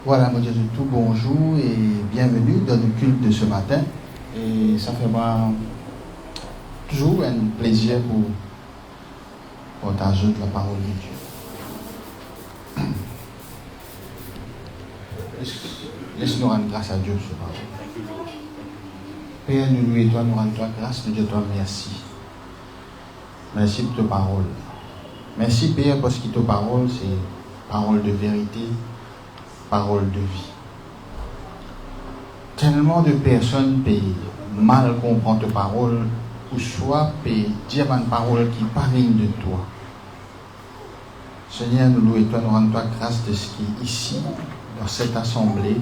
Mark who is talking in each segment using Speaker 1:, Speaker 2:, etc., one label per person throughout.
Speaker 1: Voilà, mon Dieu de tout, bonjour et bienvenue dans le culte de ce matin. Et ça fait moi toujours un plaisir pour partager de la parole de Dieu. Laisse-nous rendre grâce à Dieu ce matin. Père, nous louons toi, nous rendons toi grâce, nous disons toi merci. Merci pour ta parole. Merci Père parce que ta parole, c'est parole de vérité, parole de vie. Tellement de personnes payent mal comprendre ta parole, ou soit payent dire une parole qui parle de toi. Seigneur, nous louons toi, nous rendons toi grâce de ce qui est ici, dans cette assemblée.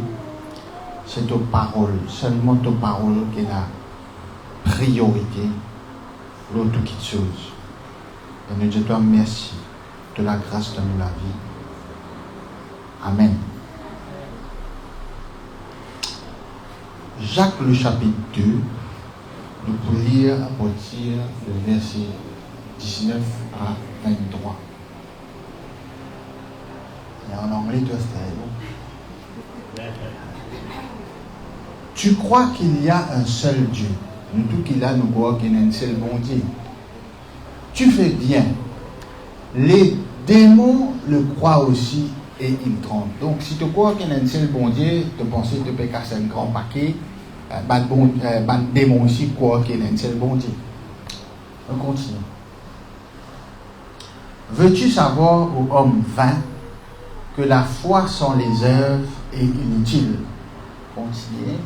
Speaker 1: C'est ta parole, seulement ta parole qui est la priorité pour toute chose. Et nous disons toi merci de la grâce de la vie. Amen. Jacques le chapitre 2, nous pouvons lire à partir du verset 19 à 23. Et en anglais, toi, c'est tu crois qu'il y a un seul Dieu. Nous tous qui là, nous croyons qu'il y a un seul bon Dieu. Tu fais bien. Les démons le croient aussi et ils tremblent. Donc, si tu crois qu'il y a un seul bon Dieu, tu penses que tu peux casser un grand paquet. Les démons aussi croient qu'il y a un seul bon Dieu. On continue. Veux-tu savoir, ô homme vain, que la foi sans les œuvres est inutile? Continuez.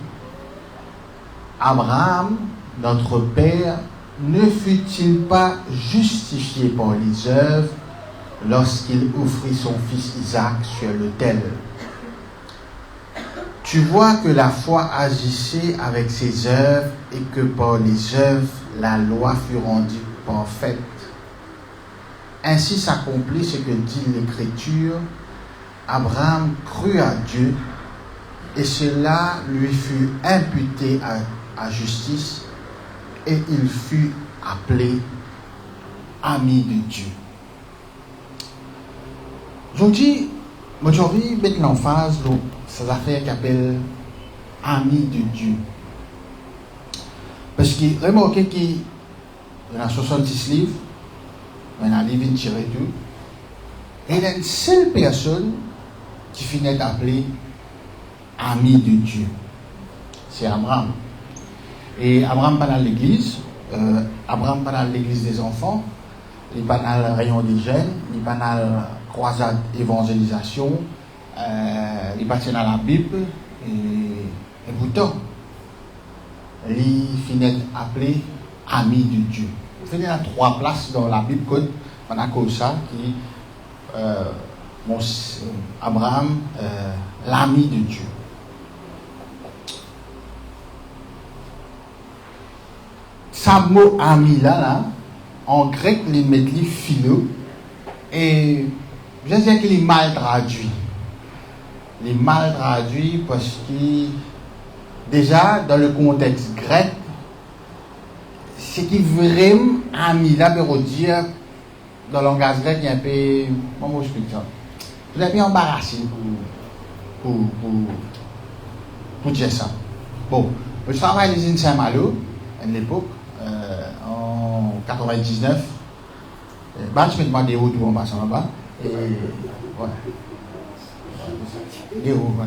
Speaker 1: Abraham, notre père, ne fut-il pas justifié par les œuvres lorsqu'il offrit son fils Isaac sur l'autel? Tu vois que la foi agissait avec ses œuvres et que par les œuvres, la loi fut rendue parfaite. Ainsi s'accomplit ce que dit l'Écriture. Abraham crut à Dieu et cela lui fut imputé à justice et il fut appelé ami de Dieu. Aujourd'hui, je vais mettre l'emphase sur ces affaires qu'on appelle ami de Dieu. Parce que remarquez qu'il y a 66 livres, il y a un livre tiré tout, et il y a une seule personne qui finit d'appeler ami de Dieu. C'est Abraham. Et Abraham pas dans l'église, Abraham pas dans l'église des enfants, il pas dans le rayon des jeunes, il pas dans la croisade évangélisation, il pas dans la Bible, et pourtant, il finit appelé ami de Dieu. Il y a 3 places dans la Bible, on a comme ça, qui Abraham, l'ami de Dieu. Ça mot ami là, en grec, il met les philo, et je veux dire qu'il est mal traduit. Il est mal traduit parce que, déjà, dans le contexte grec, ce qui vraiment ami là, veut dire, dans le langage grec, il y a un peu, comment je explique ça? Vous êtes bien embarrassé pour dire ça. Bon, je travaille à l'usine Saint-Malo, à l'époque, en 99. Je me demande des routes en passant là-bas. Et voilà. Des routes, ouais.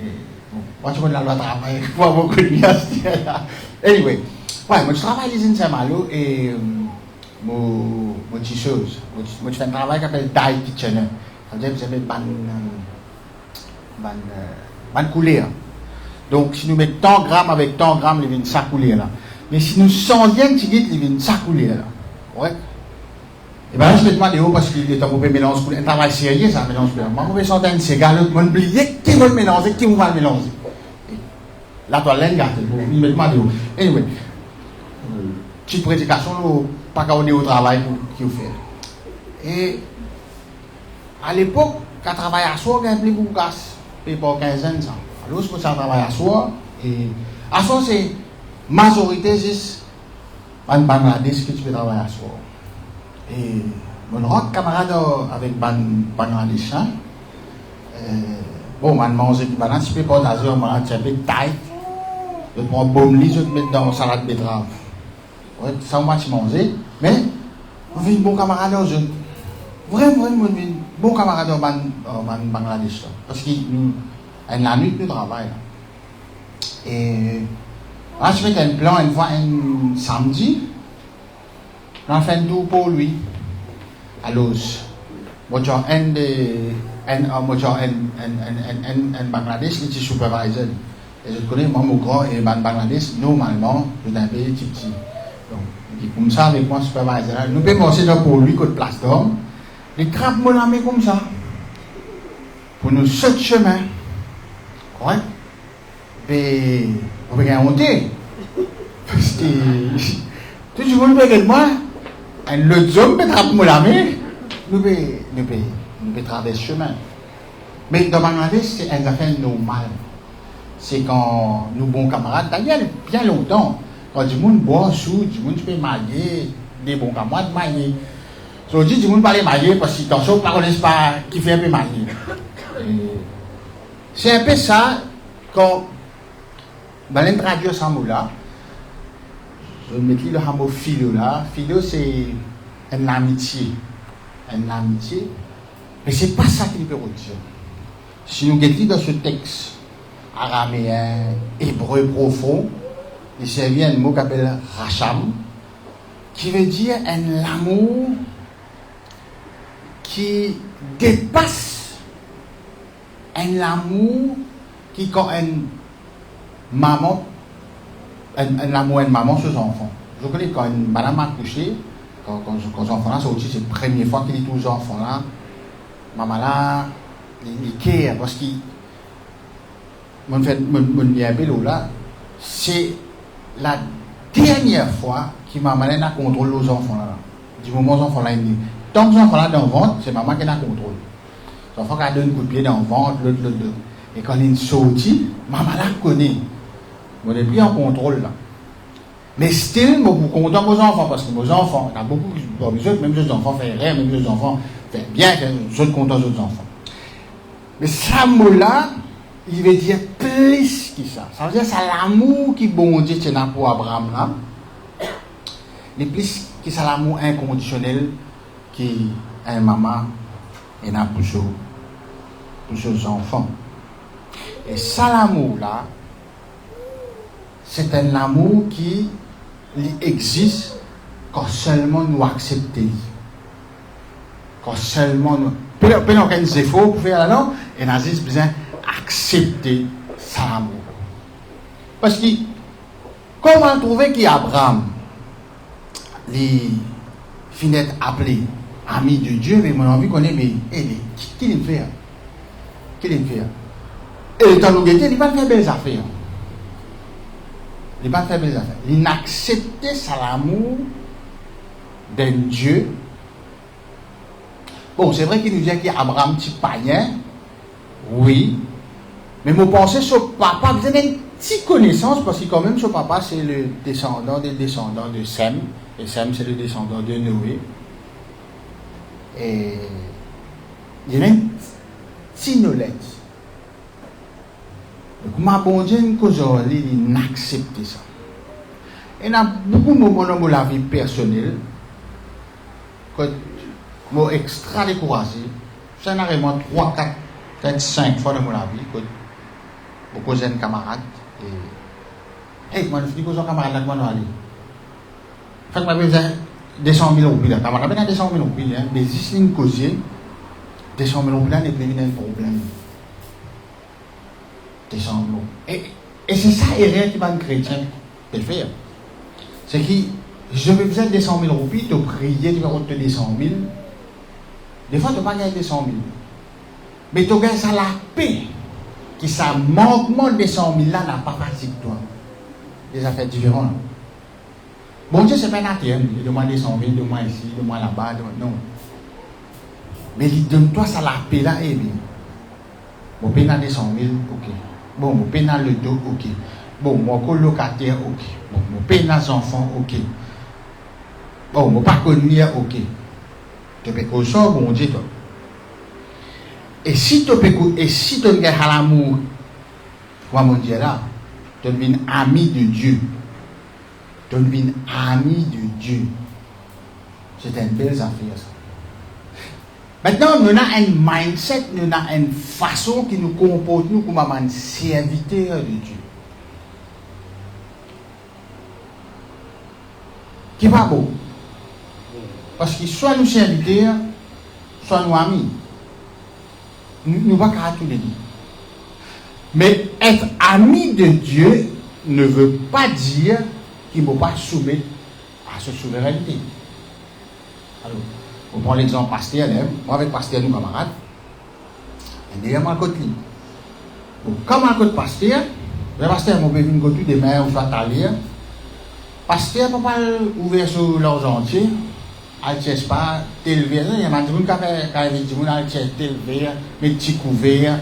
Speaker 1: Et bon, moi je me la loi travail, pas beaucoup de l'université là. Anyway, ouais, moi je travaille à l'usine Saint-Malo et mon petite chose. Moi je fais un travail qui s'appelle Die Kitchener. Ça veut dire que j'avais ban coulée. Donc si nous mettons tant grammes avec tant grammes, il vient de s'accouler là. Mais si nous sondions, il vient de s'accouler là. Ouais. Et bien là, je me demande parce qu'il est en train de mélanger un travail sérieux, ça mélange bien. Moi, je vais sortir un cigare, l'autre, je vais oublier qui va le mélanger, qui va le mélanger. La toilette, il me demande où. Anyway, petite prédication, pas qu'à au travail qu'il fait. Et à l'époque, quand on travaille à soi, on a un peu de casse. Et pour 15 ans, ça. Alors, je travaille à soi. Et à soi, c'est majorité, c'est un Bangladesh que tu peux travailler à soi. Et mon camarade avec Bangladesh, Bon, on mange qui balance, tu peux pas dans un moment, tu as un peu de taille. Je prends un bon lit, je te mets dans une salade de betterave. Ouais, ça, on va te manger. Mais, on fait un bon camarade aux jeunes. Vraiment, un bon camarade au Bangladesh. Parce que la nuit, nous travaillons. Et, là, je fais un plan, une fois, un samedi. On fait un tour pour lui. Alors, moi, j'ai un Bangladesh qui est supervisor. Et je connais, moi, mon grand et Bangladesh, normalement, je suis un peu petit. Donc, comme ça, avec moi, supervisor, nous pouvons penser pour lui que de place d'homme. Les crabes me l'ont mis comme ça. Pour nous sept chemins. Correct? Et on peut monter. Parce que tout le monde peut avec moi. Et l'autre homme peut trapper me la main. Nous pouvons traverser le chemin. Mais dans Bangladesh, c'est une affaire normale. C'est quand nous, bons camarades, d'ailleurs, bien longtemps, quand du monde boit sous, du monde peut marier, des bons camarades marier. So, du monde peut aller marier parce que dans ce cas, on ne connaît pas qui fait un peu marier. C'est un peu ça, quand on traduit ce mot-là, je mets le mot philo là. Philo, c'est une amitié. Une amitié. Mais ce n'est pas ça qu'il peut dire. Si nous regardons dans ce texte araméen, hébreu profond, il s'agit d'un mot qu'on appelle racham, qui veut dire un amour qui dépasse un amour qui, quand une maman, un amour une maman sur ses enfants. Je connais quand une madame a couché, quand les enfants là, c'est aussi la première fois qu'il dit tous les enfants là, maman là, il care parce qu'il mon diabète là, c'est la dernière fois qu'il m'a amené à contrôler les enfants là. Du moment où les enfants là, tant que les enfants là dans le ventre, c'est maman qui a contrôle. Les enfants qui a donné un coup de pied dans le ventre, l'autre. Et quand il sortit, maman là connaît. On n'est plus en contrôle là. Mais still, je suis content de mes enfants parce que mes enfants, il y a beaucoup de même les enfants font rien, même les enfants font bien, je suis content des enfants. Mais ce mot-là, il veut dire plus que ça. Ça veut dire que c'est l'amour qui bon Dieu tient pour Abraham là. Mais plus que c'est l'amour inconditionnel qui un maman et n'a pour ses enfants. Et ça l'amour là, c'est un amour qui existe quand seulement nous acceptons. Quand seulement nous. Peut-être qu'on a des efforts pour faire là, et nous avons besoin d'accepter ça l'amour. Parce que, comment trouver qu'Abraham, les finettes appelées amis de Dieu, mais mon envie qu'on est, mais qui les fait? Qui les fait? Et dans nous, il ne va pas faire belles affaires. Il ne va pas faire belles affaires. Il n'accepte ça l'amour d'un Dieu. Bon, c'est vrai qu'il nous dit qu'Abraham petit païen, oui, mais mon pensée sur papa, vous avez une petite connaissance parce que quand même son papa c'est le descendant des descendants de Sem, et Sem c'est le descendant de Noé. Et il y a une petite knowledge. Donc ma bon Dieu, il n'accepte ça. Et il y a beaucoup de moments dans la vie personnelle que je suis extra découragé. C'est vraiment 3, 4, peut-être 5 fois dans ma vie que beaucoup de camarades. Et hey, moi, je dis que je camarade là, comment aller. Fait que je vais 200 000 roupies là. Tu as 200 000 roupies, mais ici, une cause, 200 000 roupies là, n'est plus un problème. 200 000. Et c'est ça, l'erreur qui va un chrétien peut faire. C'est que je vais besoin de 200 000 roupies, tu prier, tu vas retirer 200 000. Des fois, tu n'as pas gagné 200 000. Mais tu gagnes ça la paix. Qui ça manquement de 200 000 là n'a pas facile toi. Des affaires différentes. Bon Dieu, c'est pas un ATM. Il demande 200 000, demande ici, demande là-bas. Non. Mais il donne-toi ça la paix là, eh bien. Bon, paye dans 200 000, ok. Bon, mon paye dans le dos, ok. Bon, mon colocataire, ok. Bon, mon paye dans les enfants, ok. Bon, mon pas connu, ok. Tu peux que ça, bon Dieu, toi. Et si tu as l'amour, comment dire là, tu deviens ami de Dieu. Tu deviens ami de Dieu. C'est une belle affaire ça. Maintenant, nous avons un mindset, nous avons une façon qui nous comporte nous comme un serviteur de Dieu. Qui n'est pas beau. Parce que soit nous serviteurs, soit nous amis. Nous ne pouvons pas tous les deux. Mais être ami de Dieu ne veut pas dire qu'il ne faut pas soumettre à sa souveraineté. Alors, on prend l'exemple pasteur, moi avec pasteur, nous camarades, et derrière moi, côté libre. Comme un côté pasteur, le pasteur m'a venir côté des mains, on soit allé. Pasteur, ne peut pas ouvrir sur l'argentier, à pas t'élever. Il y a des gens qui ont t'élever, mes petits couverts,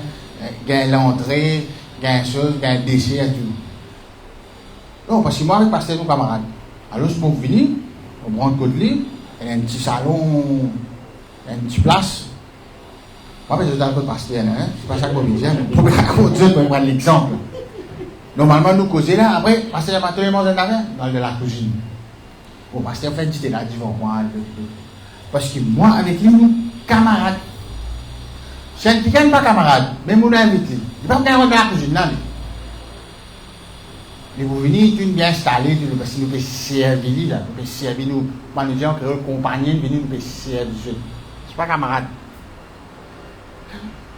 Speaker 1: gain l'entrée, gain chose, gain dessert, tout. Non, parce que moi avec pasteur, nous camarades. Alors, je peux venir, on prend le côté libre. Il y a un petit salon, une petite place. Moi, je suis dans le pasteur, hein? C'est pas ça que je veux dire, mais pour prendre l'exemple. Normalement, nous causons là, après, pasteur va tout le monde dans de la cuisine. Bon, pasteur fait du là, divan, parce que moi, avec lui, nous, camarades. C'est un petit pas camarade, mais nous l'invite. Il ne va pas dans la cuisine, là. Mais vous venez, tu bien installé, parce que nous pouvons servir, là. Nous pouvons servir, nous, nous disons que compagnie, nous pouvons servir. Ce n'est pas camarade.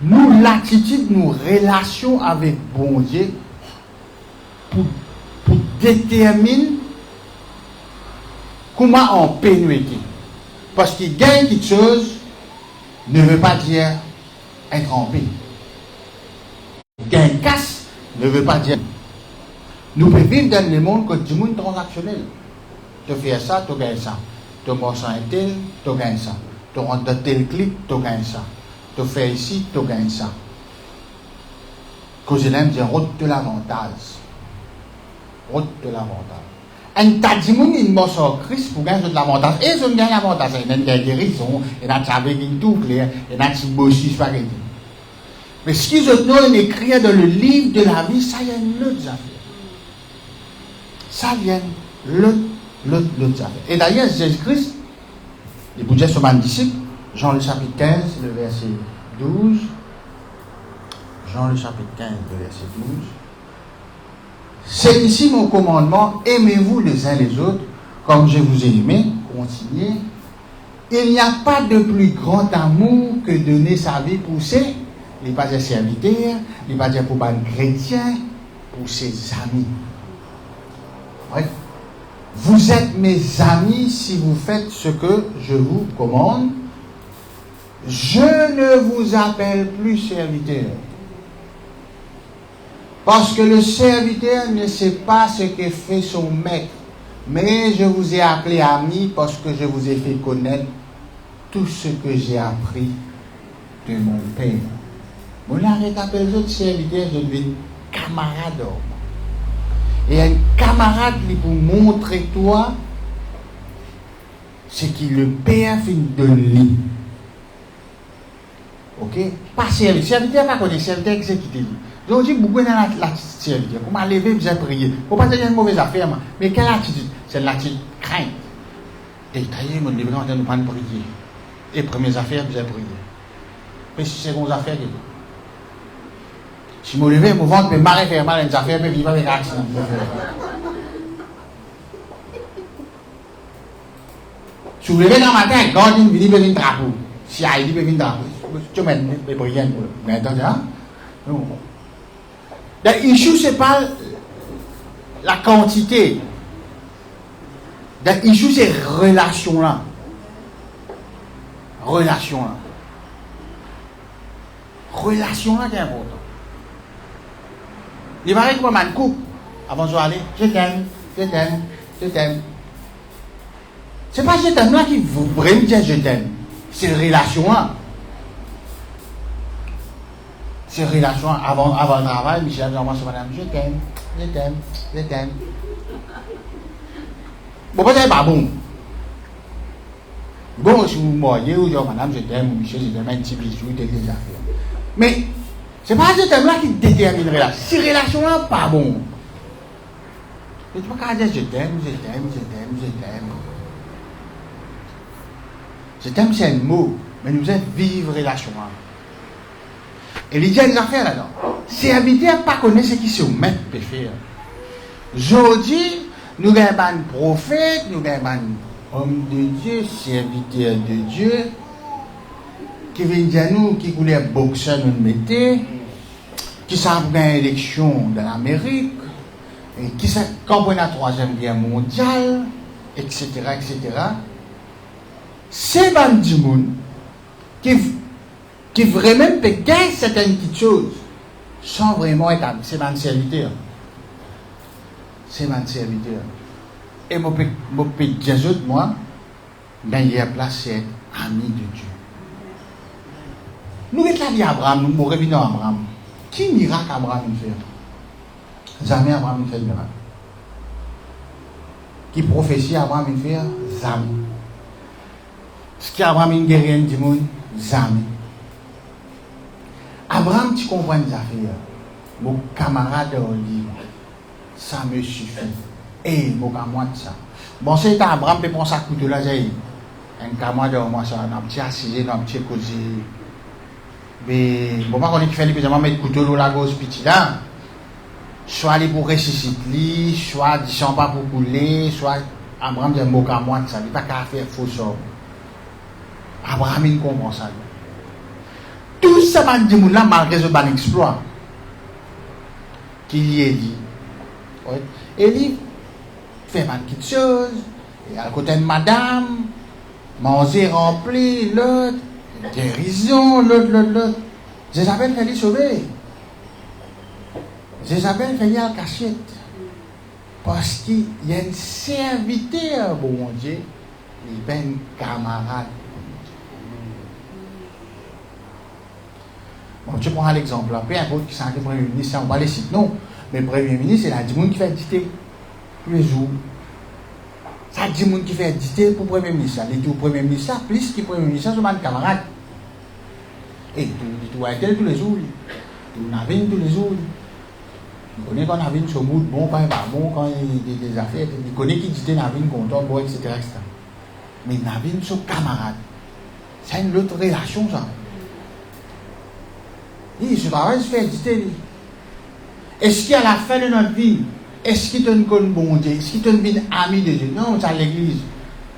Speaker 1: Nous, l'attitude, nos relations avec bon Dieu, pour déterminer comment on peut nous aider. Parce qu'il gagne quelque chose ne veut pas dire être en paix. Gagne casse ne veut pas dire. Nous pouvons vivre dans le monde que du monde transactionnel. Tu fais ça, tu gagnes ça. Tu manges un tel, tu gagnes ça. Tu rentres dans tel clic, tu gagnes ça. Tu fais ici, tu gagnes ça. Que je l'aime dire, route de l'avantage. Route de l'avantage. Un tas de monde, il mange en Christ pour gagner de l'avantage. Et je gagne l'avantage. Il y a une guérison, il y a une tout clair, il y a une bossie spaghetti. Mais ce qu'ils ont écrit dans le livre de la vie, ça y est une autre affaire. Ça vient l'autre affaire. Et d'ailleurs, Jésus-Christ, il vous dit sur mon disciple, Jean le chapitre 15, le verset 12. Jean le chapitre 15, le verset 12. C'est ici mon commandement, aimez-vous les uns les autres, comme je vous ai aimé. Continuez. Il n'y a pas de plus grand amour que donner sa vie pour ses, il n'est pas des serviteurs, il n'est pas pour un chrétien, pour ses amis. Ouais. Vous êtes mes amis si vous faites ce que je vous commande. Je ne vous appelle plus serviteur. Parce que le serviteur ne sait pas ce que fait son maître. Mais je vous ai appelé ami parce que je vous ai fait connaître tout ce que j'ai appris de mon Père. Mon arrête appelle les autres serviteurs, je deviens camarade. Et un camarade qui pour montrer toi ce que le Père fait de lui. Ok? Pas serviteur. Serviteur, pas connaître. Serviteur exécuté. Donc, je dis beaucoup dans l'attitude serviteur. Comment lever, vous avez prié. Il ne faut pas dire une mauvaise affaire. Mais quelle attitude? C'est l'attitude crainte. Détaillé, mon livre, on ne pas prier. Et premières affaires, vous avez prié. Mais si c'est vos affaires, si je me lève, mon ventre peut marrer faire mal à une affaire, mais vivre avec accident. Si vous levez dans le matin, quand il vient venir drapeau. Si il vient venir drapeau, tu mets des prières. Mais attendez, hein? Non. L'issue, ce n'est pas la quantité. L'issue, c'est relation-là. Relation-là. Relation-là qui est important. Il paraît que moi, je coupe avant de aller. Je t'aime, je t'aime, je t'aime. Ce n'est pas je t'aime là qui vous vraiment dire je t'aime. C'est une relation-là. C'est une relation avant le travail. Michel dit à madame, je t'aime, je t'aime, je t'aime. Bon, peut-être pas bon. Bon, si vous moriez, ou dire madame, je t'aime, ou Michel, je t'aime, un petit bisou, des affaires. Mais, c'est pas ce thème-là qui détermine la relation. Si la relation n'est pas bon, tu ne peux pas dire je t'aime. Je t'aime, c'est un mot, mais nous devons vivre la relation. Et il y a des affaires là-dedans. Si habiter à pas connaître ce qui se met peut faire. Aujourd'hui, nous avons un prophète, nous avons un homme de Dieu, serviteur de Dieu, qui vient dire nous, qui voulait boxer nous mettez, qui savent gagner l'élection de l'Amérique, et qui comprend la Troisième Guerre mondiale, etc., etc. C'est un du monde qui vraiment peut gagner certaines petites choses sans vraiment être c'est un serviteur. C'est un serviteur. Et je peux dire moi, meilleure place c'est être ami de Dieu. Nous sommes là Abraham, nous revenons à Abraham. Qui miracle Abraham fait? Jamais Abraham fait le miracle. Qui prophétie Abraham fait? Jamais. Ce qui Abraham guérit du monde? Jamais. Abraham, tu comprends les affaires. Mon camarade au livre, ça me suffit. Et mon camarade, ça. Bon, c'est Abraham qui prend sa couteau là, j'ai un camarade au moi, ça, un petit assisé, un petit causé. Mais bon, pas qu'on est qui fait les petits, mettre couteau dans la gauche, petit là. Soit aller pour ressusciter, soit disons pas pour couler, soit Abraham dit mon camarade, ça, il n'y a pas qu'à faire faux sort. Abraham, il comprend ça. Tout ça, là, malgré ce bon exploit, qu'il y ait dit. Ouais. Et il fait pas de choses, et à côté de madame, manger rempli, l'autre, dérision, l'autre. Jézabel fait les sauver. Jézabel fait la cachette. Parce qu'il y a un serviteur, bon Dieu, il est un camarade. Bon, tu prends l'exemple, peu importe qui c'est le Premier ministre, on va les citer, non. Mais le Premier ministre, c'est la 10 personnes qui fait dicter tous les jours. Ça 10 personnes qui fait dicter pour le Premier ministre. Les tout Premier ministre, plus que le Premier ministre, c'est un camarade. Et tout va être tous les jours. Tout navine tous les jours. Il connaît quand navine sur mood, bon, quand il va bon, quand il y a des affaires. Il connaît qui dicte navine, content, bon, etc., etc. Mais navine, c'est camarade. C'est une autre relation, ça. Ce travail se fait éditer. Est-ce qu'à la fin de notre vie, est-ce qu'il te connaît bon Dieu? Est-ce qu'il te devient ami de Dieu? Non, tu as l'église.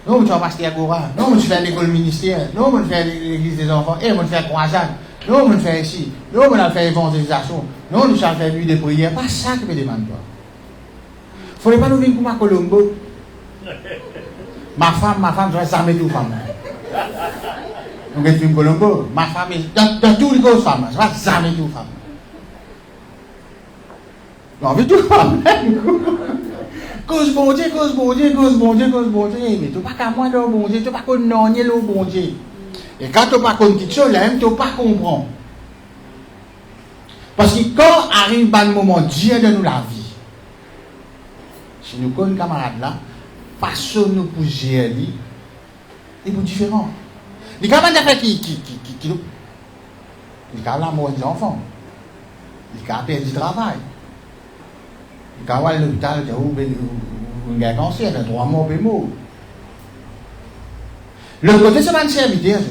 Speaker 1: Non, tu vas passer à Agora. Non, tu fais l'école ministère. Non, tu fais l'église des enfants. Et tu fais croisade. Non, tu fais ici. Non, tu fais évangélisation. Non, tu fais nuit de prière. Pas ça que me demande toi. Il ne faudrait pas nous venir pour ma Colombo. Ma femme, je vais jamais tout femme. Donc, je suis Colombo. Ma femme est dans tous les causes femmes. Je ne vais jamais tout femme. Non, mais tout femme. Cause bon Dieu. Mais tu n'as pas qu'à moi dans bon Dieu. Tu n'as pas qu'à non, le bon Dieu. Et quand tu n'as pas qu'à quelque chose, tu n'as pas comprendre. Parce que quand arrive un moment, Dieu donne nous la vie. Si nous connaissons camarades là, passons-nous pour gérer, et pour différents. Les camarades d'affaires qui les camarades mort des enfants, les camarades perdu du travail, les camarades à l'hôpital, ils ont un cancer, ils ont 3 morts et morts. L'autre côté, c'est un serviteur.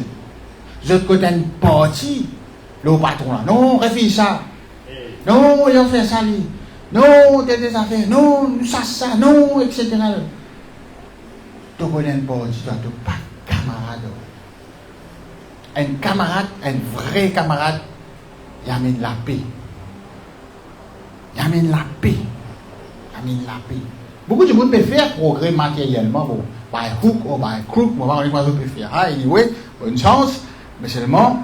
Speaker 1: L'autre côté, une partie, le patron là. Non, refuse ça. Non, ils ont fait ça. Non, des affaires. Non, ça, non, etc. Tu connais une partie, tu n'as pas de camarade. Un camarade, un vrai camarade, il amène la paix. Il amène la paix. Beaucoup de gens peuvent faire progrès matériellement, bon, by hook ou by crook, on va voir peut faire. Anyway, bonne chance, mais seulement,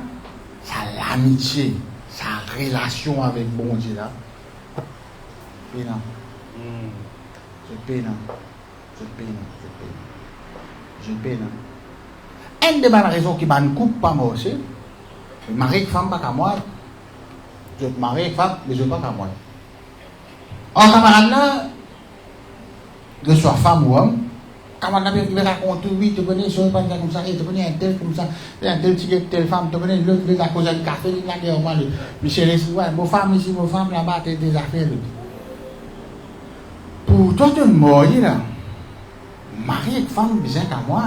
Speaker 1: ça l'amitié, sa relation avec bon Dieu là. Pénal. Je peine. Une des bonnes raisons qui m'a coupe pas moi aussi, je marie avec femme pas qu'à moi, je marie avec femme, mais je pas qu'à moi. En camarade là, que ce soit femme ou homme, camarade qui me raconte, oui, tu connais, ça, pas comme ça, tu connais un tel comme ça, un tel tigre, telle femme, tu connais l'autre, à cause du café, il a dit, moi, Michel, ouais, vos femmes ici, vos femmes là-bas, t'es des affaires. Pour toi, tu es mort, là. Marié avec femme, bizarre qu'à moi.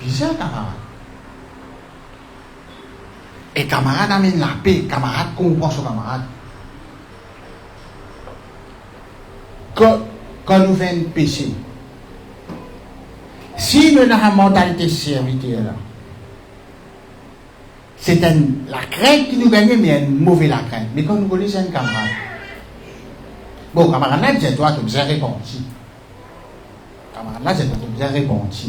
Speaker 1: Bizarre, camarade. Et camarade amène la paix, camarade comprend son camarade. Quand nous faisons péché, si nous avons une mentalité serviteur, c'est la crainte qui nous gagne, mais une mauvaise la crainte. Mais quand nous connaissons un camarade, bon, camarade là, c'est toi qui bien répondu. Camarade là, c'est toi qui bien répondu.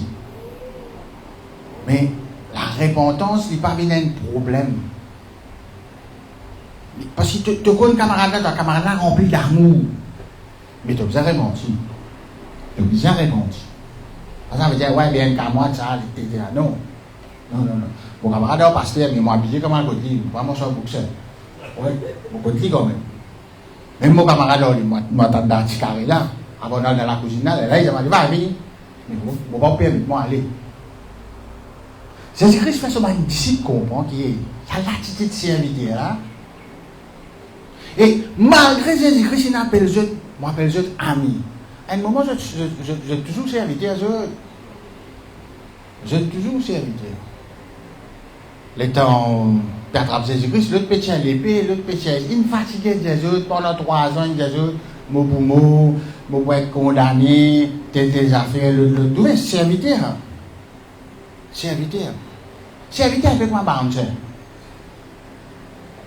Speaker 1: Mais la repentance n'est pas bien un problème. Parce que tu connais un camarade là, ton camarade là rempli d'amour. Mais tu as bien répondu. Tu as bien répondu. Ça veut dire, ouais, bien qu'à moi, ça, etc. Non. Non. Mon camarade est pasteur, mais moi, habillé comme un côté, vraiment sur le boxeur. Oui, mon côté quand même. Même mon camarade, moi, dans un petit carré là, avant d'aller dans la cuisine là, il m'a dit, va, venez. Mais mon papa permet-moi aller. Jésus-Christ fait seulement une disciple comprend qu'il y a l'attitude de serviteur là. Et malgré Jésus-Christ, il appelle les autres, moi appelle les autres amis. À un moment, je toujours serviteur, je toujours serviteur. Le temps d'attraper Jésus-Christ, l'autre petit à l'épée, l'autre petit à il me fatiguait des autres pendant 3 ans, des autres, mot pour mot, pour être condamné, des affaires, le tout, mais serviteur. Serviteur. Serviteur avec moi, bah, on sait.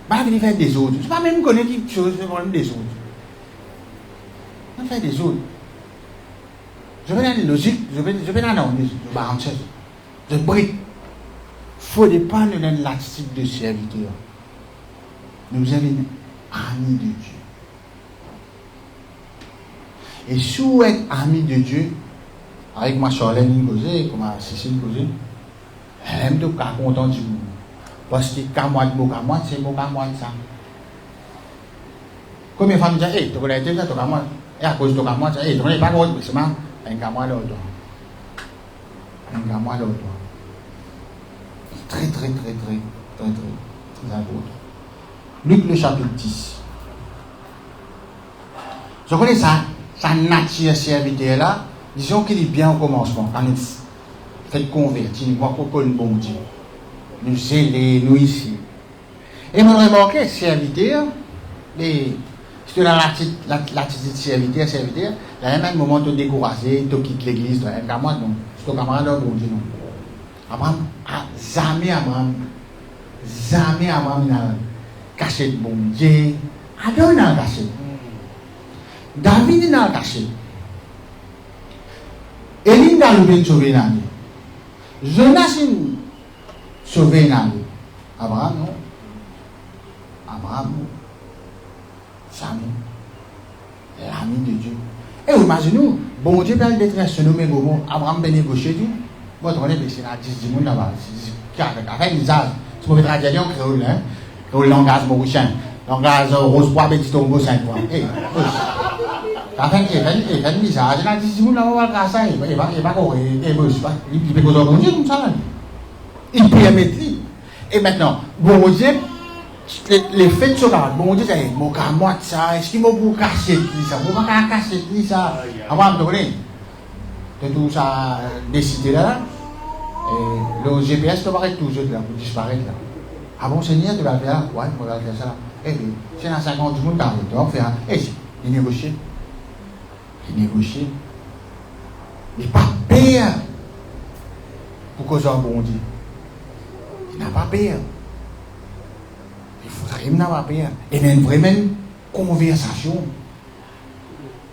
Speaker 1: Bah, il fait des autres. Je ne sais pas même connaître quelque chose, c'est vraiment des autres. On fait des autres. Je vais dans la logique, je vais dans l'analyse, bah, on sait. Je brique. Il faut dépendre de l'attitude de serviteur. Nous sommes amis de Dieu. Et si vous êtes amis de Dieu, avec ma Charlène causée, comme ma Cécile causée, elle aime tout cas content du monde. Parce que quand moi, c'est mon quand moi ça. Combien de femmes disent, hey, tu connais déjà, tu connais moi. Et à cause de toi, moi, hey, tu connais pas quoi, c'est moi, un gars moi l'autre. Un gars moi l'autre. Très important. Luc le chapitre 10. Je connais ça, sa nature serviteur là, disons qu'il est bien au commencement, quand nous faisons convertir, nous voyons qu'on est bon Dieu. Nous zélés, nous ici. Et moi, remarqué, serviteur, si tu as l'attitude serviteur, il y a un moment où tu es découragé, tu quittes l'église, tu as un camarade, non. C'est ton camarade, bon Dieu, non. Abraham a jamais Abraham, il a caché le bon Dieu. Adam, il a caché. David, il a caché. Élie, il a sauvé l'année. Jonas, il a sauvé l'année. Abraham, non. Jamais. L'ami de Dieu. Et imaginez-vous, bon Dieu, il est se nommer Gomo, Abraham ben négocié tout. Moi, on est c'est là 10 000 là-bas. Avec les âges, si vous faites la créole, hein, créole langage mauricien, langage rose pois, petit tombeau 5 pois. Eh, avec un visage, il a 10 000 là-bas, il va ça, il va courir, il peut causer bon Dieu comme ça. Il peut y mettre. Et maintenant, bon Dieu, les faits de ce cas, bon Dieu, c'est mon cas, moi, ça, est-ce qu'il m'a beaucoup caché ça? Vous m'avez caché ça? Avant de donner. Tout ça décidé là, et le GPS te va être toujours là, pour disparaître là. Ah bon, Seigneur, tu vas le faire? Ouais, on va le faire ça là. Eh bien, c'est dans 50 jours, tu vas faire. Eh, il négocie. Il n'a pas peur pour causer un bon Dieu. Il n'a pas peur. Il faudrait qu'il n'a pas peur. Il y a une vraie conversation.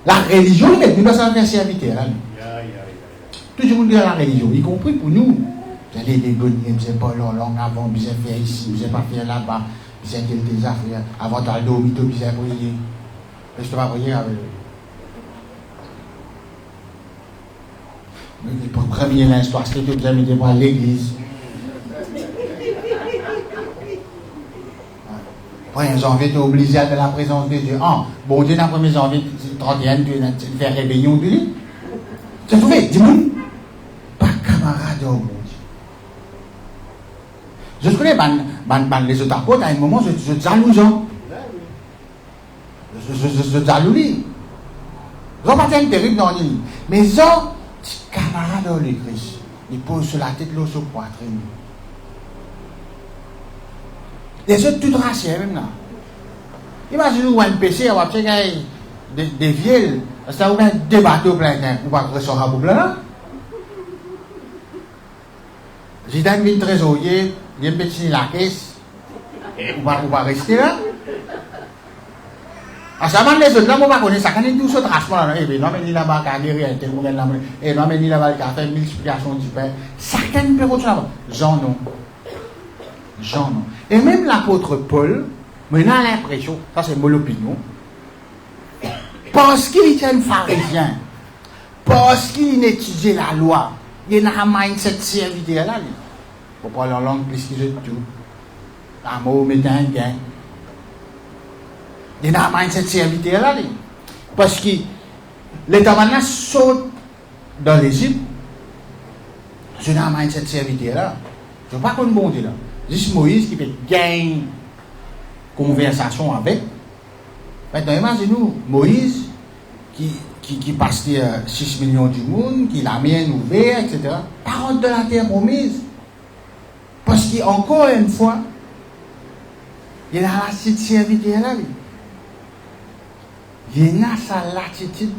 Speaker 1: La religion, nous doit s'en faire serviteur là. Tout le monde dit la religion, y compris pour nous. Vous allez les gagner, vous n'avez pas leur langue avant, vous avez fait ici, vous n'avez pas fait là-bas, vous avez des affaires, avant d'aller dormir, vous avez prié. Je ne vais pas prier avec eux. Pour premier l'instant, c'est que vous avez été voir l'église. Après, janvier, tu es obligé de la présence de Dieu. Ah, bon Dieu, dans le 1er janvier 31, tu fais rébellion de lui. Tu trouvé, dis-moi, pas camarade au monde. Je connais les autres apôtres, à un moment, je jalouse. Je jalouse. Ils n'ont pas été terrible dans l'île. Mais ils ont des camarades dans le Christ. Ils posent sur la tête, l'eau sur la poitrine. Les autres, tout racés, même là. Imaginez-vous un PC, on va checker des vieilles. Ça vous met des bateaux plein de temps. Vous ne pouvez pas recevoir pour plein. J'ai donné une trésorier, il y a un petit la caisse. Vous ne pas rester là. À ça, les autres, là, on va connaître ça. Quand ils ont tout ce transport là, non, mais il a pas qu'à guérir, non, mais il a pas qu'à faire multiplication du pain. Certaines personnes là, Jean non. Jean non. Et même l'apôtre Paul, maintenant a l'impression, ça c'est mon opinion, parce qu'il était un pharisien, parce qu'il étudiait la loi, il a un mindset serviteur là. Pour parler en langue plus que je tout. Un mot, mais un gain. Il y a un mindset serviteur là. Parce que l'État maintenant saute dans l'Égypte. C'est un mindset serviteur là. Je ne veux pas qu'on bon là. Juste Moïse qui fait gagner conversation avec. Maintenant, imaginez-nous, Moïse qui passe 6 millions du monde, qui l'amène ouvert, etc. Parole de la terre promise. Parce qu'encore une fois, il y a la lassitude serviteur là. Il y a sa lassitude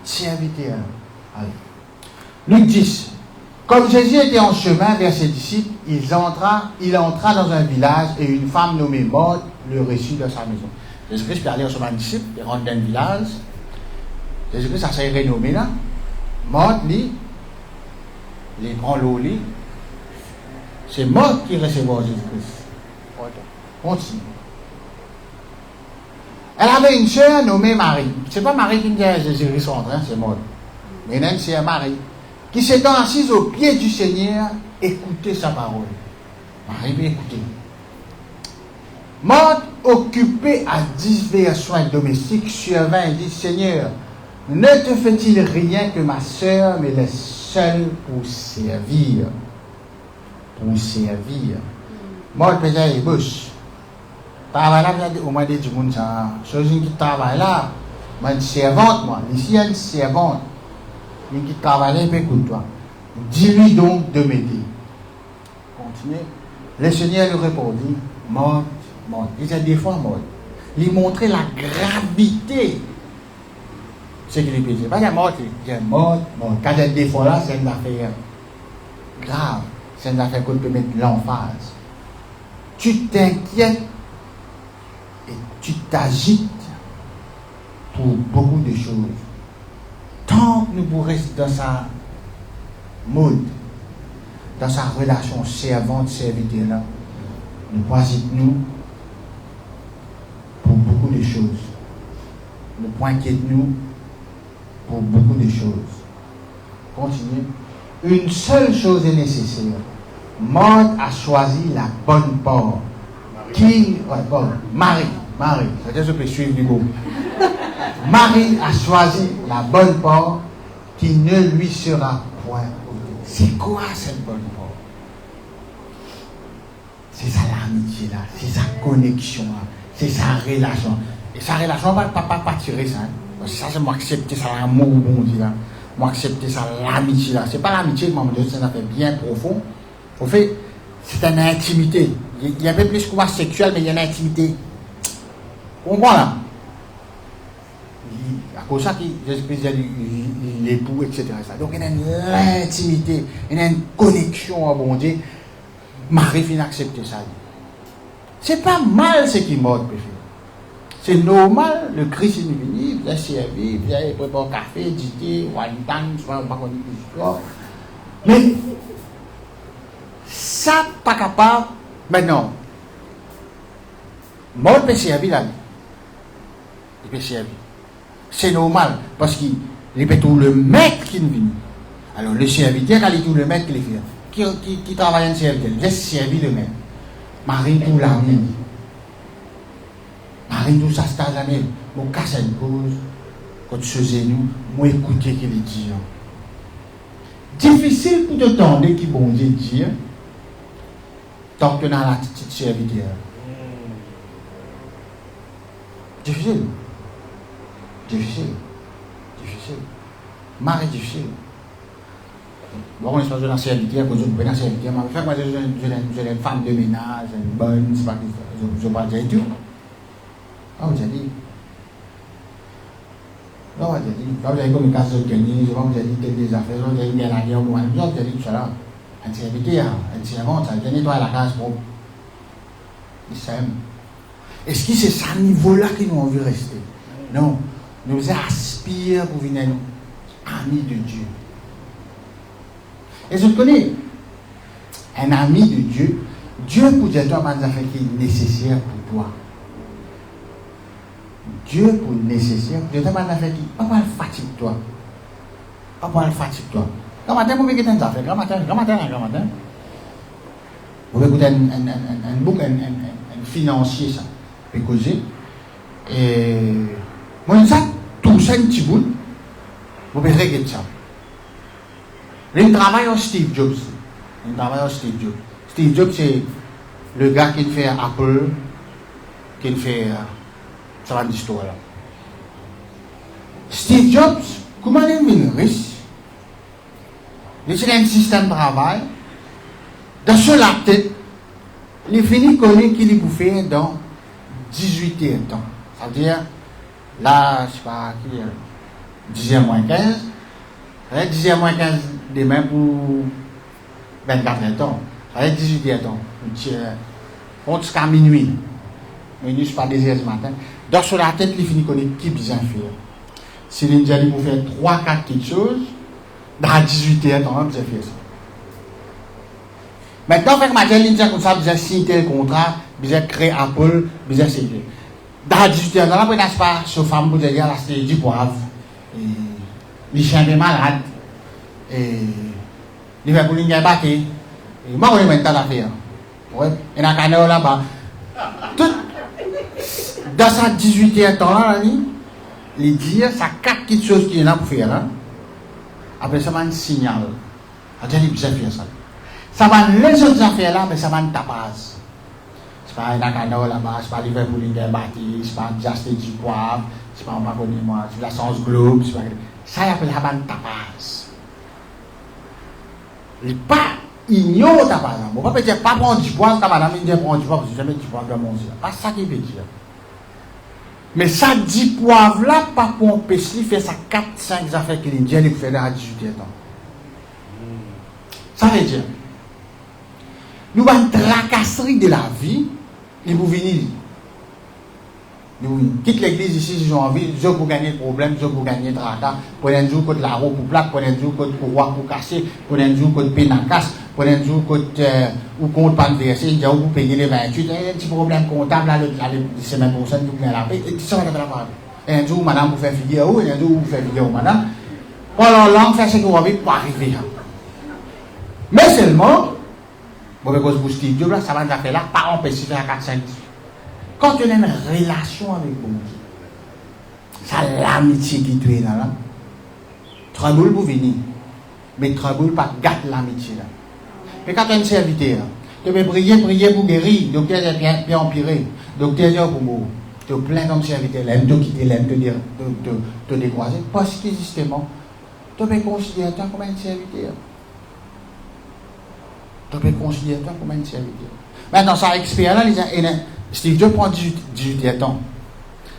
Speaker 1: serviteur. Luc 10. Comme Jésus était en chemin vers ses disciples, il entra dans un village et une femme nommée Marthe le reçut dans sa maison. Jésus-Christ peut aller en chemin disciple, il rentre dans un village. Jésus-Christ, ça s'est renommé là. Marthe, lui, il prend l'eau, lui. C'est Marthe qui recevait Jésus-Christ. Continue. Elle avait une sœur nommée Marie. C'est pas Marie qui dit à Jésus-Christ rentre, c'est Marthe. Mais elle a une sœur Marie qui s'étant assise aux pieds du Seigneur, écoutait sa parole. Marie peut écouter. Marthe, occupée à divers soins domestiques, survint et dit, Seigneur, ne te fait-il rien que ma sœur me laisse seule pour servir? Pour servir. Marthe faisait les bouches. Travail là, au moins du monde, ça. Chose qui travaille là, une servante, moi. Ici, il y a une servante. Mais qui travaille, mais écoute-toi. Dis-lui donc de m'aider. Continuez. Le Seigneur lui répondit, Marthe, Marthe. Il disait des fois, Marthe. Il montrait la gravité. C'est qu'il lui disait. Pas qu'il Marthe, il dit Marthe, Marthe. Quand il y a des fois là, c'est une affaire grave. C'est une affaire qu'on peut mettre l'emphase. Tu t'inquiètes et tu t'agites pour beaucoup de choses. Tant que nous pourrons rester dans sa mode, dans sa relation servante-serviteur là, nous nous pour beaucoup de choses. Nous inquiétons-nous pour beaucoup de choses. Continuez. Une seule chose est nécessaire. Marthe a choisi la bonne part. Qui, Marie. C'est-à-dire que je peux suivre du coup. Marie a choisi la bonne part qui ne lui sera point ôtée. C'est quoi cette bonne part? C'est ça l'amitié là, c'est sa connexion là, c'est sa relation. Et sa relation, pas tirer ça. Parce que ça, c'est moi accepter ça, l'amour bon Dieu là. Moi accepter ça, l'amitié là. C'est pas l'amitié, mais c'est un affaire bien profond. Au fait, c'est une intimité. Il y a un peu plus que sexuel, mais il y a une intimité. On comprend là? À cause de ça, Jésus-Christ dit l'époux, etc. Donc il y a une intimité, il y a une connexion à bon Dieu. Marie vient accepter ça. C'est pas mal ce qui m'a fait. C'est normal, le Christ est venu, il vient servir, il vient préparer un café, dîner, ou une danse, on ne va pas connaître l'histoire. Mais ça, pas capable, maintenant, moi, peut servir la vie. Il peut servir. C'est normal, parce qu'il peut tout le maître qui vient. Alors, le serviteur, il est tout le maître qui le fait. Qui travaille en serviteur, il laisse servir le maître. Marie tout l'ami. Marie tout ça, c'est l'ami. Moi, casse une cause, quand je faisais nous, moi, écoutez qu'il dit. difficile pour te tendre qui bon Dieu dire tant que tu as l'attitude serviteur. Difficile. Marre difficile. Bon, on est dans la serviteur, quand je suis dans la serviteur, mais moi, j'ai une femme de ménage, une bonne, c'est pas je ne vais pas dire tout. Ah, vous avez dit. Non, vous avez dit. Quand vous avez comme une casse de tennis, vous avez dit des affaires, vous avez dit la guerre, vous avez dit tout ça là. Un serviteur, un servant, ça va nettoyer la case pour. Il s'aime. Est-ce que c'est ce niveau-là que nous avons envie de rester? Non. Nous aspirons pour venir amis de Dieu. Et je connais un ami de Dieu. Dieu pour dire toi, des affaires qui est nécessaire pour toi. Dieu pour nécessaire pour dire toi, des affaires qui pas mal fatigue toi. Pas mal fatigue toi. Quand matin, vous mettez des affaires. Quand matin. Vous écoutez un book, un financier, ça. Puis causer. Et moi, ça, tout ça, un petit bout, vous pouvez regarder ça. Il travaille au Steve Jobs. Steve Jobs, c'est le gars qui fait Apple, qui fait. Ça va l'histoire là. Steve Jobs, comment il est riche? Il a un système de travail. Dans la tête, il finit connaître qu'il est bouffé dans 18 ans. C'est-à-dire, là, je sais pas, 10h moins 15. 10h moins 15 demain pour 24 ans. Ça va être 18 ans. On jusqu'à minuit. Minuit, c'est pas 2h du matin. Donc, sur la tête, il finit connaître qui besoin faire. Si il a dit pour faire 3-4 quelque chose, dans 18 ans, on va faire ça. Maintenant, avec ma telle ligne, comme ça, vous avez signé le contrat, vous avez créé Apple, vous avez signé. Dans 18 ans, là, vous n'avez pas ce femme, vous avez dit, là, c'est du poivre. Les chiens sont malades. Les gens sont battus. Moi, je vais mettre l'affaire. Et dans le canal là-bas. Dans sa 18 ans, là, il dit, ça 4 petites choses qu'il y a pour faire. Après, ça va un signal. Il a dit, vous avez fait ça. Ça va les autres affaires là, mais ça va un tapage. C'est pas un canal là-bas, c'est pas Liverpool qui est battu, c'est pas Justin du Poivre, c'est pas moi, c'est la Sens Globe, c'est pas. Ça y appelle ça va un tapage. Il pas ignore tapage. On va pas dire pas prendre du poivre, comme madame dit prendre du poivre, parce que jamais du poivre dans mon Dieu. Pas ça qu'il veut dire. Mais ça dit poivre là, pas pour empêcher de faire ça 4-5 affaires qu'il dit, il fait à 18 ans. Ça veut dire. Nous avons une tracasserie de la vie, et vous venez. Nous quittons l'église ici, si j'ai envie, je pour gagner le problème, je pour gagner le tracas, pour un jour, contre la roue pour plaque, pour un jour, contre le roi pour casser, pour un jour, contre peine à casse, pour un jour, contre ou contre pas de verser, il y a où vous payez les 28, un petit problème comptable, là, c'est même pour ça que vous prenez la paix, et tout ça, on a fait la parole. Un jour, madame, vous faites figure, ou un jour, vous faites figure, madame. Pendant l'an, ça, c'est que vous avez pas arrivé. Mais seulement, bon, parce que vous Steve Jobs, ça va nous faire là, pas empêcher de faire 4-5. Quand on a une relation avec bon Dieu, ça l'amitié qui tue là. Trouble pour venir. Mais trouble pas gâte l'amitié là. Mais quand tu as une serviteur, tu peux prier pour guérir, docteur est bien empiré, docteur est pour mourir. Tu as plein comme serviteur, l'aime te quitter, l'aime te décroiser, parce que justement, tu peux considérer toi comme un serviteur. Tu peux considérer toi comme un serviteur. Maintenant, ça expérience là, Steve Jobs prend 18 ans.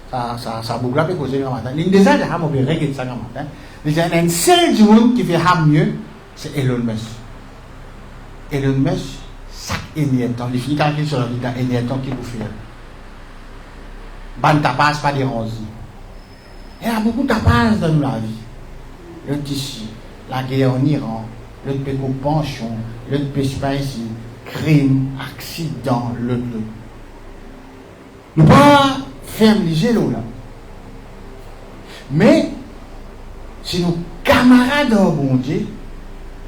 Speaker 1: Ça boucle là, peut causer le matin. L'une des aides, on peut régler ça le matin. Il y a un seul du monde qui fait mieux, c'est Elon Musk. Elon Musk, chaque éniètement, il finit calculer sur la vie d'un éniètement qui vous fait. Ban tapas, pas des roses. Il y a beaucoup de tapas dans la vie. Le tissu, la guerre en Iran, le péco pension, le péco ici, crime, accident, le. Nous ne pouvons pas faire léger l'eau là. Mais, si nos camarades ont bon Dieu,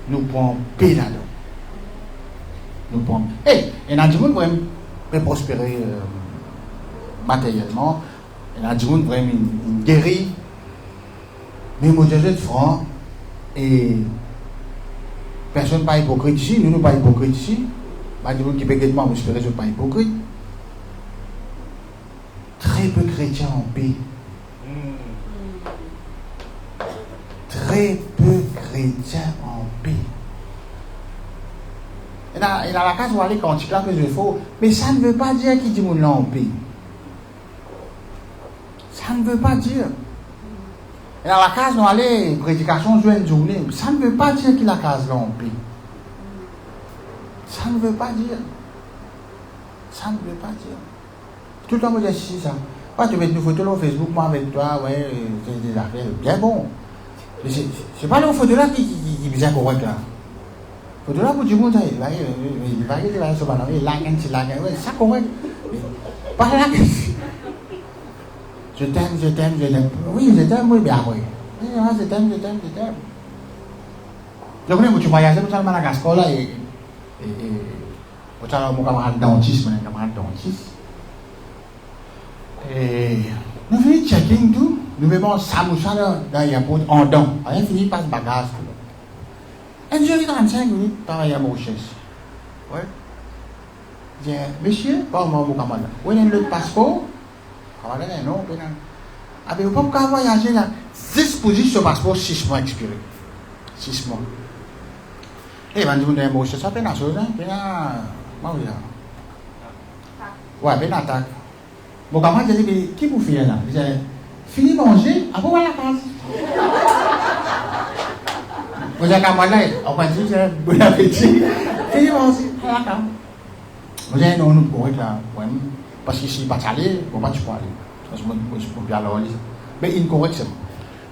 Speaker 1: nous pouvons payer là-dedans. Nous pouvons. Et il y a des gens qui peuvent prospérer matériellement. Il y a des gens qui peuvent guérir. Mais moi, je suis franc. Et Personne pas hypocrite ici, nous ne sommes pas hypocrites ici. Pas de monde qui peut être moi, mais je ne suis pas hypocrite. Très peu chrétiens en paix. Très peu chrétiens en paix. Et dans la case où aller quand tu claques je faux, mais ça ne veut pas dire qu'il dit mon en paix. Ça ne veut pas dire. Et dans la case où aller prédication sur une journée, ça ne veut pas dire qu'il a case là en paix. Ça ne veut pas dire. Ça ne veut pas dire. Tout le temps, je dis ça. Pas tu mets une photo sur Facebook, moi avec toi, ouais, c'est des affaires bien bon. C'est pas les photos là qui est bien correct là. Photo là pour du monde, il va sur le il like, ouais, ça correct. Pas là. Je t'aime. Oui, je t'aime, oui, bien, oui. Je t'aime. Je connais, tu voyages, tu vas à Madagascar là et tu as mon camarade dentiste, et nous venons checking tout, nous mettons samoussa dans l'aéroport en dents. Rien fini par ce bagage. Et je dis 35 minutes par la recherche. Ouais. Je dis, monsieur, pas mon camarade. Où est le passeport? Camarade, non, non. Ah, mais vous pouvez voyager là. 10 positions sur passeport, 6 mois expiré. 6 mois. Et ben, vous avez une recherche, ça fait une chose, hein? Ouais, bien attaque. Mon camarade dit, qui vous fait là? Je dis, fini manger, après on va à la case. Vous avez un camarade là, on va dire, bon appétit. Fini manger, à la case. Vous avez non, nous correct là, parce que si pas aller, on va pas aller. Parce que je peux bien aller. Mais il correct c'est bon.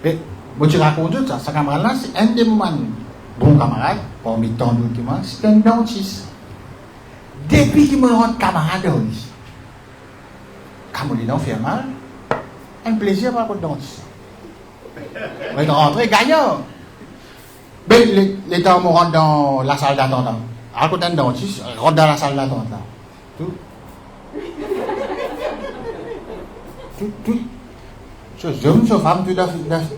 Speaker 1: Mais moi tu racontes ça, ce camarade là, c'est un des moments bon camarade, parmi tant d'autres qui m'ont, c'est un dentiste. Depuis qu'il me rend camarade au lit. Quand mon dent fait mal, un plaisir par le dentiste. On est rentré gagnant. Mais les dents me rentrent dans la salle d'attente. À côté d'un dentiste, rentre dans la salle d'attente là. Tout. Ce jeune, ce femme, tout à fait.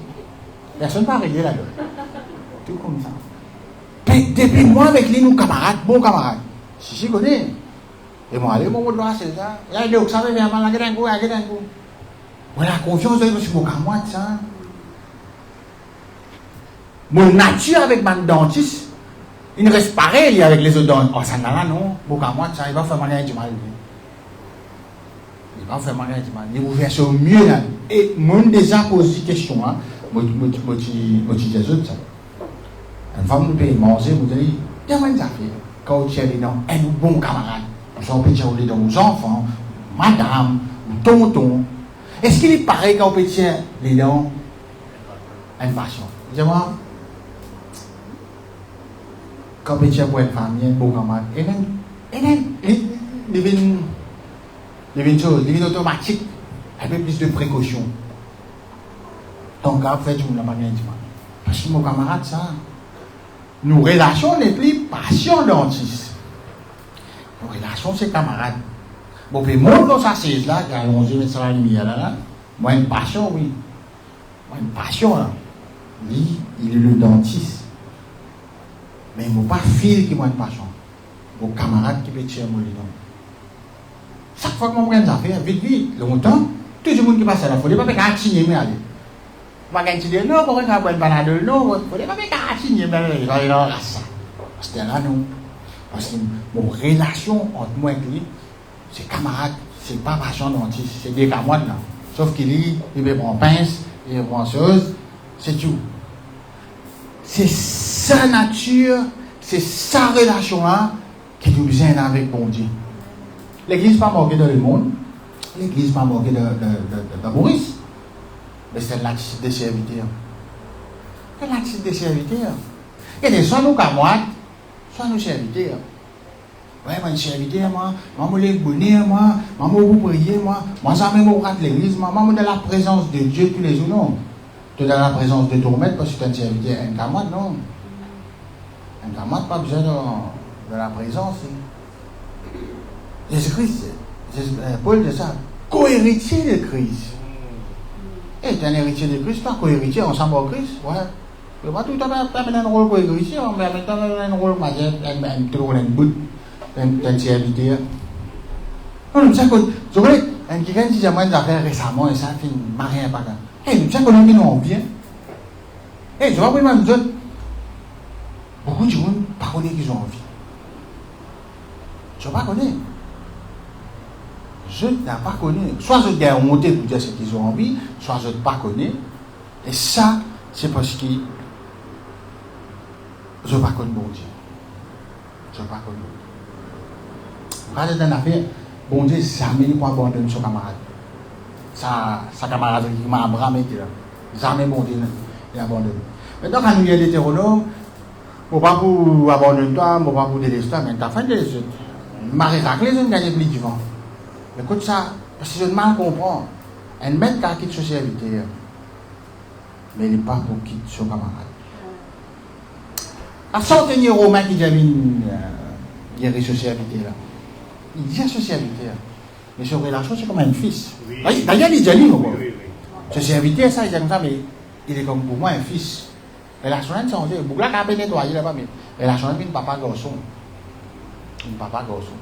Speaker 1: Personne n'a réglé là-dedans. Tout comme ça. Depuis moi avec lui, nous camarades, bons camarades. Si je connais. Et moi, allez, mon doigt, c'est ça. Il y a des gens qui viennent à la coup. Voilà, confiance de mon camarade, ça. Mon nature avec mon dentiste, il ne reste pas pareil avec les autres dentistes. Oh, ça n'a là, non. Mon camarade, ça, il va faire mal du mal. Il va faire mal du mal. Il va faire ça mieux là. Et moi, déjà posé des questions, hein. Moi, je dis aux autres, ça. Une femme nous paye manger, vous dites, il y a une affaire. Quand tu es dedans, un bon camarade. Nous sommes petits dans nos enfants, madame, ou tonton. Est-ce qu'il est pareil quand on peut tirer les dents? Une passion. Dis-moi, quand on peut tirer pour une famille, un bon camarade, il y a une chose, il y a une automatique, un peu plus de précaution. Donc, après, je ne l'ai pas bien dit. Parce que mon camarade, ça, nos relations n'est plus passion dentiste. Nos relations, c'est camarades. Bon, puis moi, dans sa chaise là, qui a allongé, mettre ça la lumière là, moi, une passion, oui. Moi, une passion, là. Lui, il est le dentiste. Mais il ne m'a pas fil qui m'a une passion. Mon camarade qui peut tirer mon dents. Chaque fois que je prends des affaires, vite, longtemps, tout le monde qui passe à la folie, il ne faut pas signer, mais aller. Je ne vais pas dire, non, pourquoi je vais pas une non, il ne faut pas signer, mais aller. Parce que là, non. Parce que mon relation entre moi et lui, c'est camarade, c'est pas passion dentiste, c'est des camarades là. Sauf qu'il lit, il me prend pince, il me prend chose, c'est tout. C'est sa nature, c'est sa relation là qui nous vient avec bon Dieu. L'église n'est pas moquée dans le monde, l'église n'est pas moquée de Maurice, mais c'est l'attitude des serviteurs. C'est l'attitude des serviteurs. Il y a des soit nos camarades, soit nos serviteurs. Ouais, moi, je suis serviteur, moi, je suis bonheur, moi, je vous prier, moi, ça même au de l'église, moi, je suis dans la présence de Dieu tous les jours, non. Tu es dans la présence de ton maître parce que tu es un serviteur, un camarade, non. Un camarade, pas besoin de la présence. Jésus-Christ, Paul dit ça, co-héritier de Christ. Et tu es un héritier de Christ, pas co-héritier ensemble au Christ, ouais. Je vois tout le temps un rôle pour ici, mais en même temps un rôle majeur, un trop un bout, un serviteur. Non, ça que je voulais un quelqu'un qui a moins d'affaires récemment et ça fait rien pas là. Eh, nous savons qu'on a envie. Eh, je vois vraiment nous autres. Beaucoup de gens ne connaissent pas qu'ils ont envie. Je ne connais pas. Je n'ai pas connu. Soit je gagne monter pour dire ce qu'ils ont envie, soit je ne pas connais. Et ça, c'est parce que je ne pas connais bon Dieu. Je ne pas connais. Regardez dans l'affaire, bon Dieu, jamais il ne peut abandonner son camarade. Sa camarade qui m'a Abraham était là. Jamais bon Dieu il abandonne. Maintenant, quand nous y a l'hétéronome, je ne pas pour abandonner toi, je ne pas pour délaisser toi, mais tu as fait délaisser. Marie Raclé, je ne gagne plus du vent. Écoute ça, parce que je ne mal comprends. Elle met qu'à quitter son serviteur, mais il n'est pas pour quitter son camarade. À sortir Romain qui a une guérir son serviteur là. Il dit à son serviteur, mais son relation c'est comme un fils. D'ailleurs, il dit à lui, ce serviteur, ça, il dit comme ça, mais il est comme pour moi un fils. Relation est changée. Bougla qui a bien nettoyé là-bas, mais relation est un papa garçon. Un papa garçon.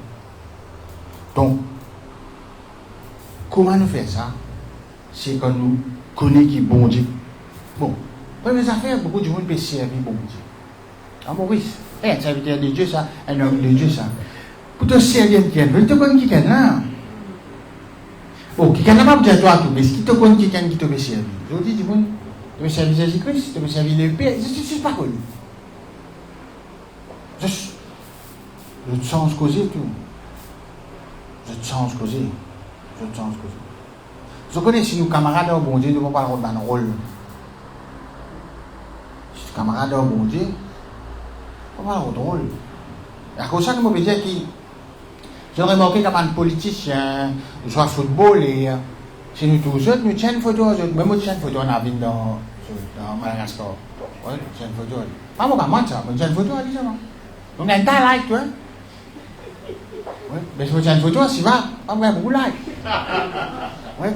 Speaker 1: Donc, comment nous faire ça? C'est quand nous connaissons qui est bon Dieu. Bon, première affaire, beaucoup de monde peut servir bon Dieu. Ah bon, oui, un serviteur de Dieu, ça, un homme de Dieu, ça. Pour te servir, tu te connais qui est là. Bon, qui est là, pas dire toi tout, mais qui te connaît qui te peut servir. Je vous dis, du monde, tu peux servir Jésus-Christ, tu peux servir le Père, je ne suis pas connu. Je te change causer tout. Je te change causer. Je connais si nos camarades au bon Dieu, nous ne pouvons pas avoir un rôle. Si nos camarades au bon Dieu, nous ne pouvons pas avoir un rôle. À cause de ça, je peux dire que j'ai remarqué comme un politicien, soit football, et chez nous tous, nous tiens une photo, même moi, tiens une photo en avion dans Madagascar. Oui, tiens une photo. Pas moi, ça, mais tiens une photo, disons. Donc, un tas like, toi. Oui, mais je me tiens une photo, si va, pas beaucoup like. Oui.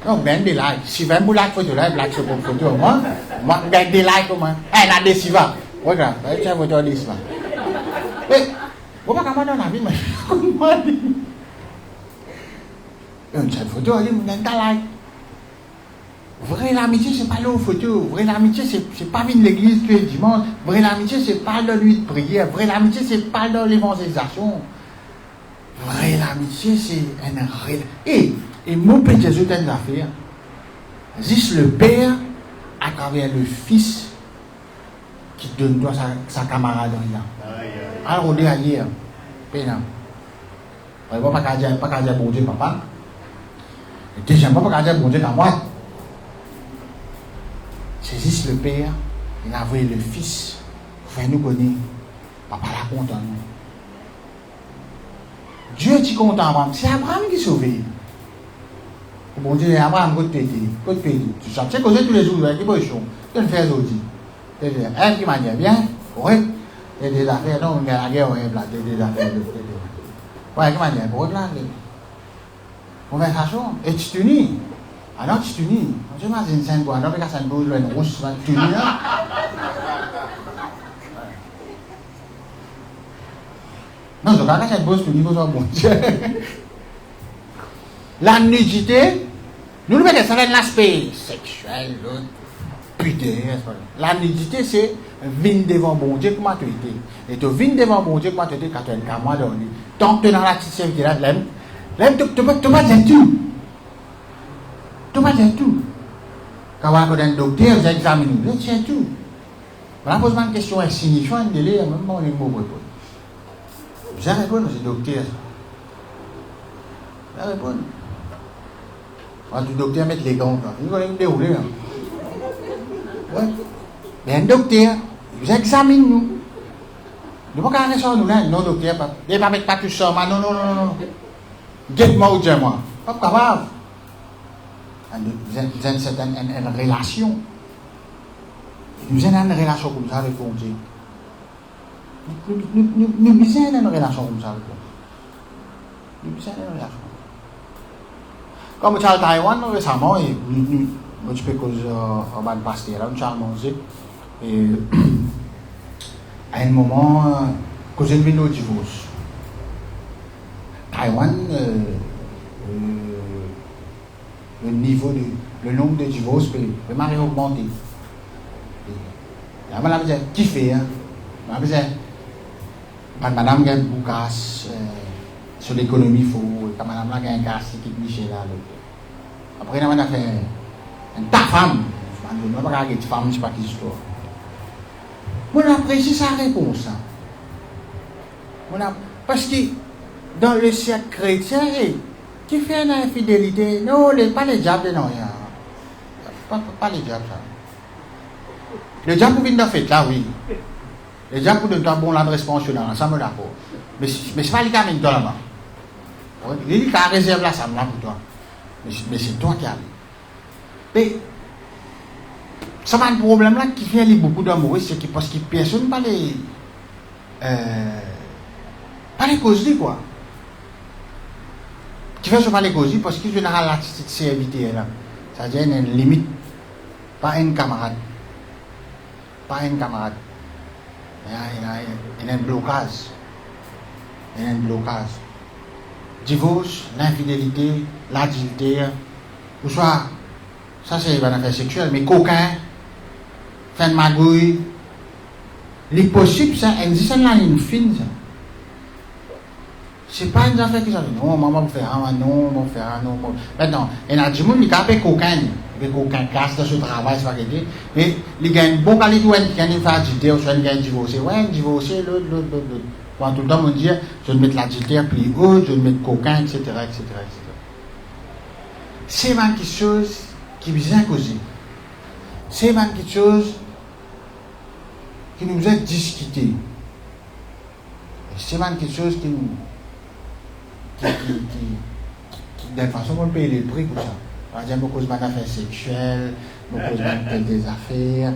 Speaker 1: Non, ben des likes. Si 20 likes photo là, like sur une photo, moi, ben des likes au moins. Eh, là, des si va. Regarde, tiens une photo de ça. Mais, vous pas comment on a vu, mais comment dit? Une photo, elle dit, on a un like. Vraie l'amitié, c'est pas là aux photos. Vraie l'amitié, c'est pas venir l'église tous les dimanches. Vraie l'amitié, c'est pas dans la nuit de prière. Vraie l'amitié, c'est pas dans l'évangélisation. Vraie l'amitié, c'est un et mon Père Jésus a une affaire. Juste le Père, à travers le Fils, qui donne toi sa camarade là. Alors on dit à hier, Père, on ne va pas dire bon Dieu, papa. Et deuxième, on ne va pas dire bon Dieu, à moi. C'est juste le Père, il a envoyé le Fils, pour nous connaître. Papa la content. Dieu est content. C'est Abraham qui sauve. Bon Dieu, Abraham, côté pays. Tu sais que tous les jours, qui peut chaud. Tu le fais aujourd'hui. Un qui m'a dit, bien, oui. Et des affaires, non, mais la guerre, on est là, des affaires. Oui, qui m'a dit, pour là, conversation. Et tu t'unis. Alors tu t'unis. Je m'imagine, c'est un bois, non, parce que c'est un bois, une rousse, tu t'unis là. Non, je ne sais pas cette bosse, tu dis, bon Dieu. La nudité, nous nous mettons ça dans l'aspect sexuel, putain, la nudité, c'est venir devant bon Dieu, comment tu étais. Et tu viens devant bon Dieu, comment tu étais, quand tu es un camarade dans lui. Tant que tu es dans la petite serviette là, tu vas dire tout. Tu vas dire tout. Quand on a un docteur, vous examinez, vous dire tout. Voilà, pose-moi une question insignifiante, de l'air, même pas les mots répondre. J'ai répondu, c'est docteur. J'ai répondu. Quand le docteur met les gants, il va dérouler. Oui. Mais un docteur, vous examinez nous. Nous ne pouvons pas aller sur nous là, non docteur, il ne va pas mettre pas tout ça, non. Dites-moi ou dis-moi. Pas capable. Vous avez une relation. Nous avons une relation comme ça avec bon Dieu. Nous besoin d'une relation comme ça avec vous. Nous besoin d'une relation. Comme tu as Taïwan récemment, et je peux causer un pasteur, nous avons mangé Et à un moment, quand j'ai vu nos divorces, Taïwan, le nombre de divorces peut augmenter. La madame dit, qui fait, hein? Madame a un boucasse sur l'économie, il faut que madame a un casse qui est Michel là. Après, on a fait ta femme. Je ne sais pas si femme, je ne sais pas qui histoire. On apprécie sa réponse. Parce que dans le cercle chrétien, qui fait une infidélité, non, pas les diables, non. Pas les diables, ça. Le diable vient de fait, là, oui. Le diable de temps bon l'adresse pensionnelle, ça me d'accord. Mais c'est pas les gars qui là-bas. Il a réservé là, ça me pour toi. Mais c'est toi qui as. Mais ça va un problème là qui fait beaucoup d'amour, c'est que parce que personne ne pas les causer quoi. Qui fait ça pas les causer parce qu'il y a l'attitude de serviteur là. C'est-à-dire une limite, pas un camarade. Pas un camarade. Il y a un blocage. Il y a un blocage. Divorce, l'infidélité, l'adultère, ou soit, ça c'est une affaire sexuelle, mais coquin, fin de magouille, les possibles, ça existe dans la ligne fine, ça. C'est pas une affaire qui s'appelle, non, maman, vous faire un, non, vous faire un, non, maintenant, il y a du monde qui a fait coquin, mais coquin casse dans ce travail, c'est pas quelque chose, mais il gagne bon qualité, il gagne une adultère, ou soit il gagne divorcé, ouais, divorcé, l'autre. Quand tout le temps on dit, je vais mettre l'adultère plus haut, je vais mettre coquin, etc., etc., etc. C'est quelque chose qui vient causer. C'est quelque chose qui nous a discuté. C'est quelque chose qui de toute façon, on paye les prix pour ça. Par exemple, beaucoup de affaires sexuelles, beaucoup des affaires,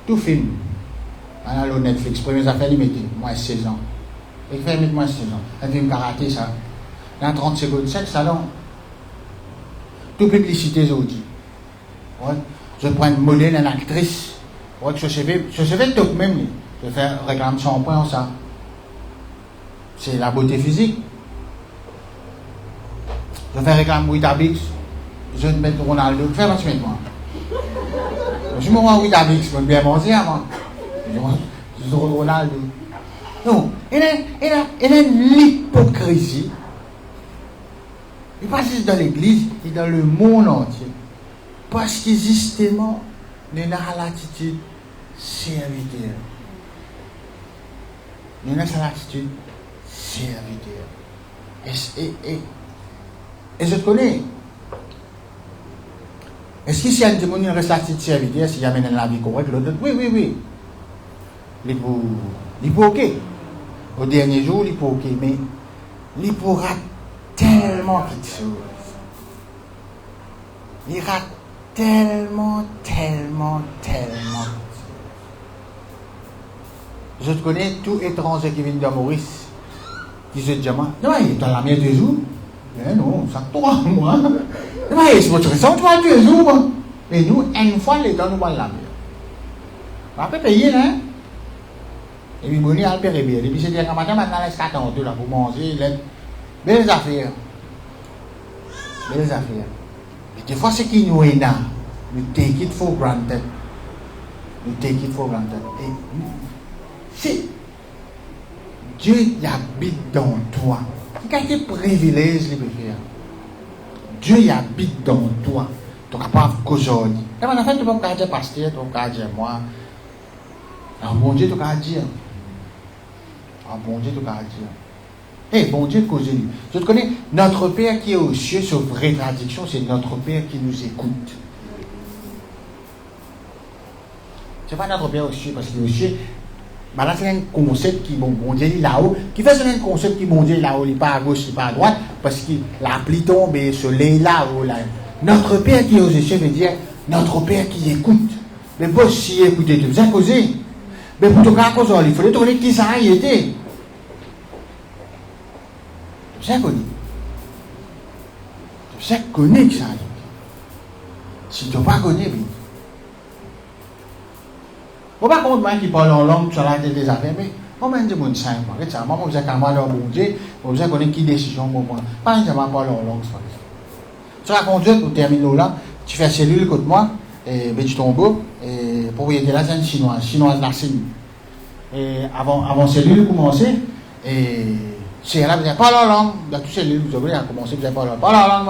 Speaker 1: tout film. Alors, le Netflix, première affaire limitée, moins 16 ans. Il fait moins 16 ans. Un film karaté, ça. Dans 30 secondes, c'est ça, non? Toute publicité, je vous dis. Ouais. Je prends un modèle, une actrice. Ouais, je sais tout même. Je fais réclame 100 points, ça. C'est la beauté physique. Je fais réclame Witabix. Je vais mettre Ronaldo. Fais moi. Je me rends Witabix, je vais bien manger avant. Je Ronaldo. Non, il y a l'hypocrisie. Il pas juste dans l'église, il est dans le monde entier. Parce que justement, nous avons l'attitude serviteur. Nous avons l'attitude serviteur. Et je connais. Est-ce que si un démon reste l'attitude serviteur, s'il y a la vie correcte, l'autre, oui. Il est ok. Au dernier jour, il est ok. Mais il pourra tellement quelque chose. Il rate tellement. Je connais tout étranger qui vient de Maurice, qui se dit, non, il est dans la mienne 2 jours. Mais non, ça 3 mois. Mais c'est votre raison, 2 jours. Mais nous, une fois, les temps, nous allons la mer. On peut payer, hein? Et puis, on a le pérébien. Et puis, c'est dire qu'un matin, maintenant, les 4 ans, là, pour manger, belles affaires. Et des fois, c'est qui nous est là. We take it for granted. Et c'est Dieu il habite dans toi. C'est quel privilège il peut faire. Dieu il habite dans toi. Tu es capable qu'aujourd'hui. Et en fait, tu peux pas dire pasteur, tu peux pas dire moi. Alors, bon Dieu, tu peux dire. Eh, bon Dieu, causez-lui. Je te connais, notre Père qui est aux cieux, c'est une vraie traduction, c'est notre Père qui nous écoute. C'est pas notre Père aux cieux, parce qu'au cieux, bah là, c'est un concept qui, bon Dieu, il est là-haut, qui fait un concept qui, bon Dieu, là-haut, il n'est pas à gauche, il n'est pas à droite, parce que la pluie tombe et le soleil là-haut, là. Notre Père qui est aux cieux veut dire, notre Père qui écoute. Mais bon, si écoutez, tu vous as causé. Mais pour te faire cause, il faut te connaître qui ça a été. Tu sais connaître ça. Si tu n'as pas connu, oui. Je ne sais pas comment qui parle en langue sur la tête des affaires, mais comment je dis simple. Moi, je sais qu'à moi, mon Dieu, je sais qui décision pour moi. Pas uniquement parler en langue. Tu vas conduire pour terminer là, tu fais cellule côté moi, et tu tombes, et propriété là, c'est une chinoise la signe. Et avant cellule commencer, et c'est là, vous avez pas la langue, dans toute cellule, vous avez commencé, vous avez pas la langue,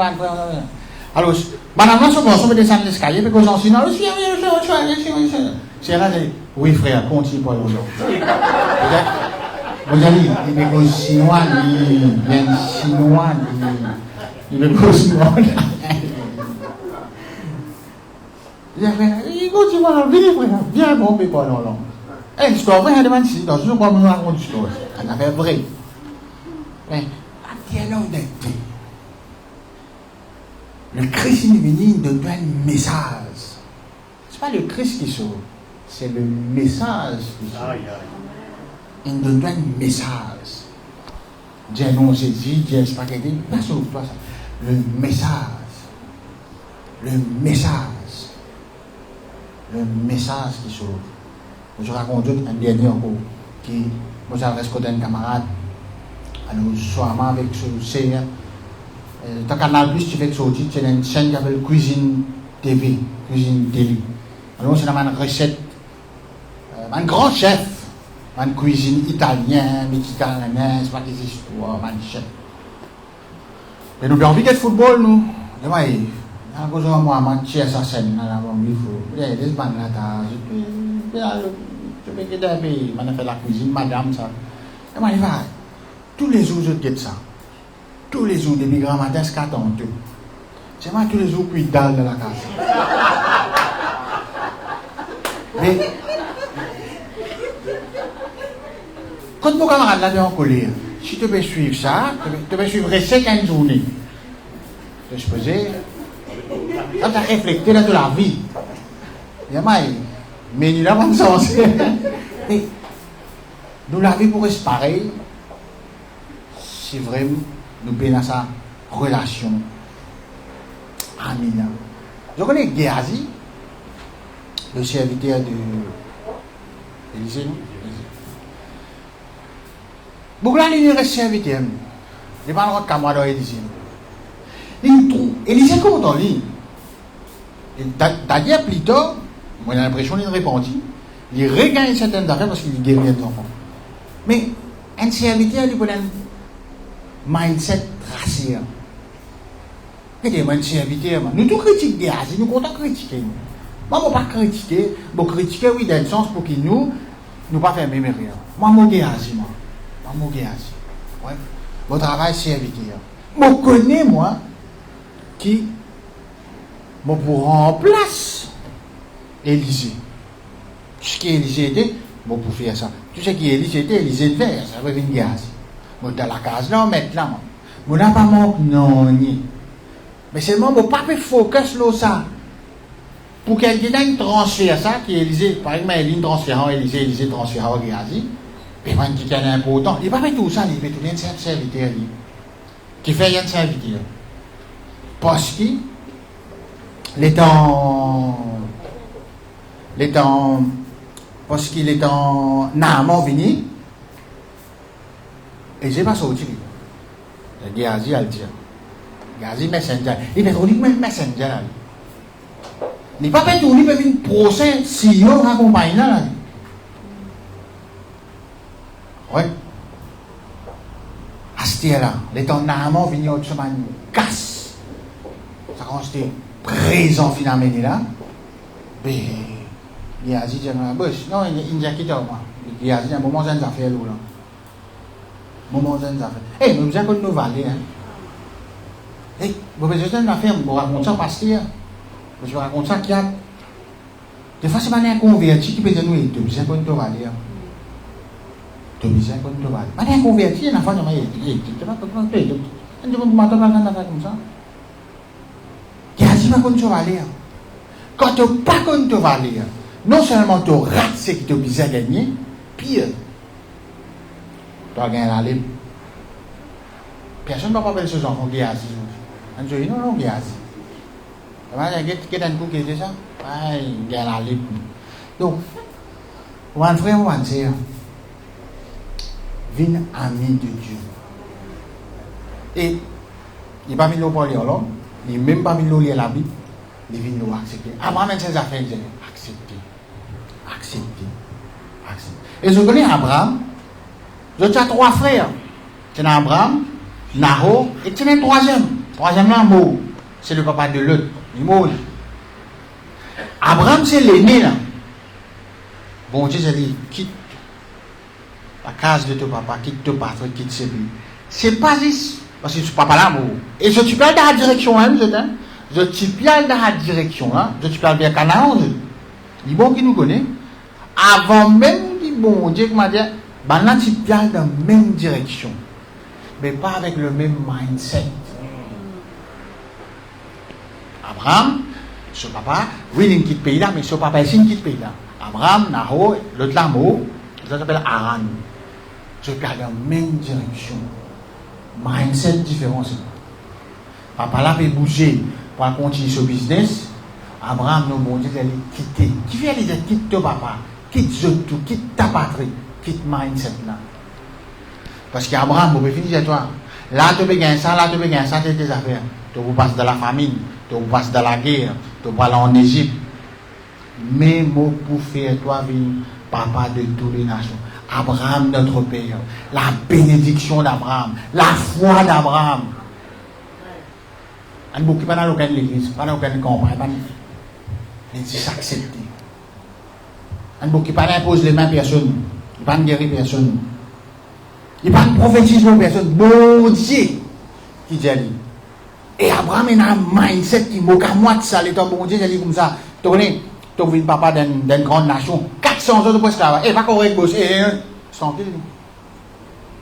Speaker 1: alors, madame, là, on va descendre l'escalier, puis qu'on s'en signe, c'est là, oui, frère, continue pas la langue. Vous allez, il est comme chinois, il est chinois, il est comme chinois. Il continue à venir, frère, viens, mon père, pas la langue. Eh, l'histoire vraie, elle demande si, dans une fois, on raconte l'histoire. Elle avait vrai. Mais, à quelle honnêteté, le Christ est venu, il donne un message. Ce n'est pas le Christ qui sauve, c'est le message qui sauve. Il donne un message. Dieu non, c'est dit, Dieu c'est pas quelque chose. Pas sauve-toi ça. Le message. Le message. Le message qui sauve. Je raconte un dernier encore qui, moi j'adresse côté un camarade, alors soir avec ce Seigneur. Dans Canal Plus, tu fais que c'est une chaîne qui s'appelle Cuisine TV, Cuisine Télé. Alors c'est une recette, un grand chef, une cuisine italienne, méditerranéenne, c'est pas des histoires, un chef. Et nous avons envie de football, nous. Et moi, quand je vois moi, je suis sa scène, il faut, il y a des bandes là, je vais quitter un pays, je fait la cuisine, madame, ça. Et moi, il va, tous les jours, je quitte ça. Tous les jours, depuis grand matin, c'est 4 ans. C'est moi, tous les jours, puis dalle dans la case. Mais, quand mon camarade là, en colère, si tu veux suivre ça, tu peux suivre 50 journées. Je supposais, ça t'a réfléchi dans toute la vie. Et moi, mais il a pas de sens. Mais nous la vie pourrait se pareil si vraiment nous payons sa relation amie. Je connais Géasi, le serviteur de l'Élysée. Beaucoup là, il reste serviteur. Il n'y a pas de camarade dans l'Élysée. Il trouve Élysée comme dans l'île. D'ailleurs, plus tard, moi j'ai l'impression qu'il répondit. Il regagne certaines affaires parce qu'il guérit les enfants. Mais un serviteur, il peut un mindset racial. Regardez-moi, un serviteur, nous tous critiquons des Asies, nous comptons critiquer. Moi, je ne vais pas critiquer, je vais critiquer, oui, dans le sens pour que nous ne pas faire même rien. Moi, je suis Asie, moi. Moi, je suis Asie. Ouais. Mon travail, serviteur. Je connais, moi, qui me pour remplacer Élysée. Ce qui Élysée était, bon pour faire ça. Tu sais qui Élysée était, Élysée de verre, ça veut venir gaz. Bon, dans la case là, on met là. On n'a pas manqué, non, ni. Mais seulement, on ne pas faire focus là, ça. Pour quelqu'un qui transfère ça, qui est Élysée, par exemple, il y a une transfert Élysée, Élysée transfert en Gazi, et quand il y a un important, il ne va pas faire tout ça, il fait tout un serviteur, qui fait un serviteur. Parce qu'il est parce qu'il est en amont venu, et j'ai pas sorti. Le Gazi a le dit. Gazi messenger. Il fait uniquement messenger. Il n'est pas fait tout, il fait une procès si on accompagne là. Oui. À ce là, il est en amont venu au chemin casse. Ça consiste présent finalement là. Mais il a dit, non, il a quitté moi. Il a dit, un moment, j'ai une affaire là. Moment, j'ai une affaire. Eh, mais vous avez connu nos valets, hein. Eh, vous avez une affaire, vous racontez ça parce qu'il y a. Je raconte ça qu'il y a. Des fois, c'est pas un converti qui peut dire, oui, tu as besoin de nos valets. Tu as besoin de nos valets. Pas un converti, il y a un enfant qui m'a dit, tu ne vas pas comprendre. Tu ne vas pas comprendre comme ça. Il a dit, pas qu'on te valait. Quand tu n'as pas qu'on te valait, non seulement tu rates ce qui te besoin de gagner, pire, tu as gagné la libre. Personne ne va pas appeler ce genre qui est assis. On dit, non, qui est assis. Qu'est-ce que c'est ça? Il y a la lutte. Donc, mon frère, mon sœur, viens ami de Dieu. Et il n'est pas mis le parler là, il n'est même pas mis le lire la Bible, il vient nous accepter. Abraham a ses affaires, il dit accepter. Et je connais Abraham, je as 3 frères. Tu as Abraham, Nahor, et tu as un troisième. Troisième là, c'est le papa de l'autre. Il mort. Abraham, c'est l'aîné là. Bon Dieu, j'ai dit, quitte la case de ton papa, quitte ton patron, quitte ses pays. C'est pas juste, parce que tu papa là, et je te parle dans la direction, hein, je te parle dans la direction, hein, je te parle bien Canaan, il bon qui nous connaît. Avant même, bon Dieu qui m'a dit, ben là, tu parles dans la même direction, mais pas avec le même mindset. Abraham, ce papa, oui, il quitte le pays là, mais ce papa ici, il quitte le pays là. Abraham, Nahor, l'autre là, ça s'appelle Haran. Je parle dans la même direction. Mindset différent. Papa là peut bouger pour continuer ce business. Abraham, non, bon Dieu, il allait quitter. Qui vient aller dire quitte ton papa, quitte tout, quitte ta patrie, quitte mindset là. Parce qu'Abraham, vous pouvez finir toi. Là, tu peux gagner ça, c'est tes affaires. Tu vous passes dans la famine, tu vous passes dans la guerre, tu vas aller en Égypte. Mais moi, pour faire toi venir papa de toutes les nations. Abraham, notre père, la bénédiction d'Abraham, la foi d'Abraham. On ne peut pas dans l'église, pas dans aucune campagne, il dit s'accepter. On ne peut pas imposer les mains à personne, il ne peut pas guérir personne. Il ne peut pas prophétiser personne. Bon Dieu, qui dit. Et Abraham a un mindset qui moque à moi de ça, l'état bon Dieu, il dit comme ça. Tu connais, tu es papa d'une grande nation, 400 ans de esclaves, et pas correct, boss, et tranquille.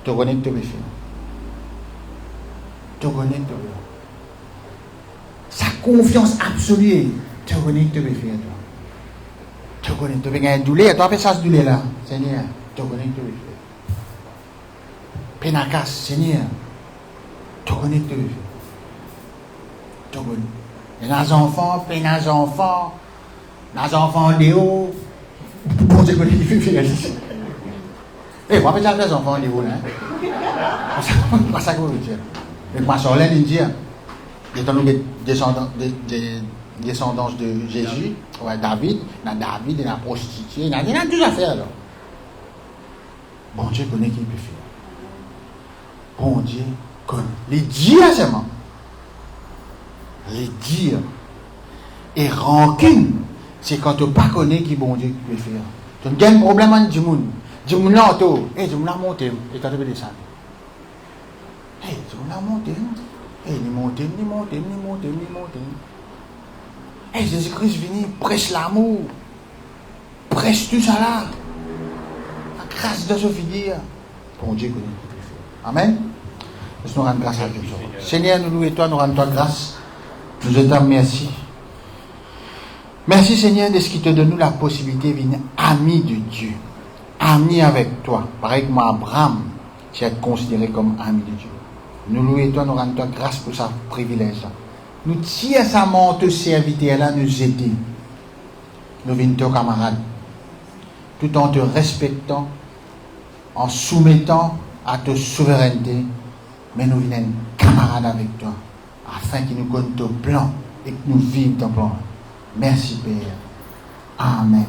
Speaker 1: Tu connais que tu veux faire. Tu connais que tu veux. Sa confiance absolue, tu connais que tu veux faire, toi. Tu connais que tu veux gagner douleur, tu as fait ça ce douleur là, Seigneur, tu connais que tu veux faire. Pénakas, Seigneur, tu connais que tu veux faire. Tu connais. Et les enfants, les enfants Léo, bon Dieu, il fait faire. Eh, moi, j'ai des enfants Léo là. Pas ça que vous dire. Et ma soeur, elle dit, étant nous descendants de Jésus, ouais, David, il a prostitué, il a tout à faire là. Bon Dieu connaît qui peut faire. Bon Dieu connaît. Les dire seulement. Les dire. Et rancune, c'est quand tu ne pas connais qui bon Dieu peut faire. Tu as un problème avec du monde. Du monde là, tu as monté, et quand tu veux descendre. Du monde là, monté. Ni monté. Jésus-Christ vient, prêche l'amour. Prêche tout ça là. La grâce de ce figure. Bon Dieu connaît qui peut faire. Amen. Nous rendons grâce à Dieu. Seigneur, nous louons toi, nous rendons toi grâce. Nous te disons merci. Merci Seigneur de ce qui te donne la possibilité de venir ami de Dieu. Ami avec toi. Pareil que moi, Abraham, tu es considéré comme ami de Dieu. Nous louons toi, nous rendons toi grâce pour ce privilège. Nous tirons sa main, te serviteur là, nous aider. Nous venons ton camarade. Tout en te respectant, en soumettant à ta souveraineté. Mais nous venons camarades avec toi. Afin qu'il nous connaisse ton plan et que nous vivions ton plan. Merci Père. Amen.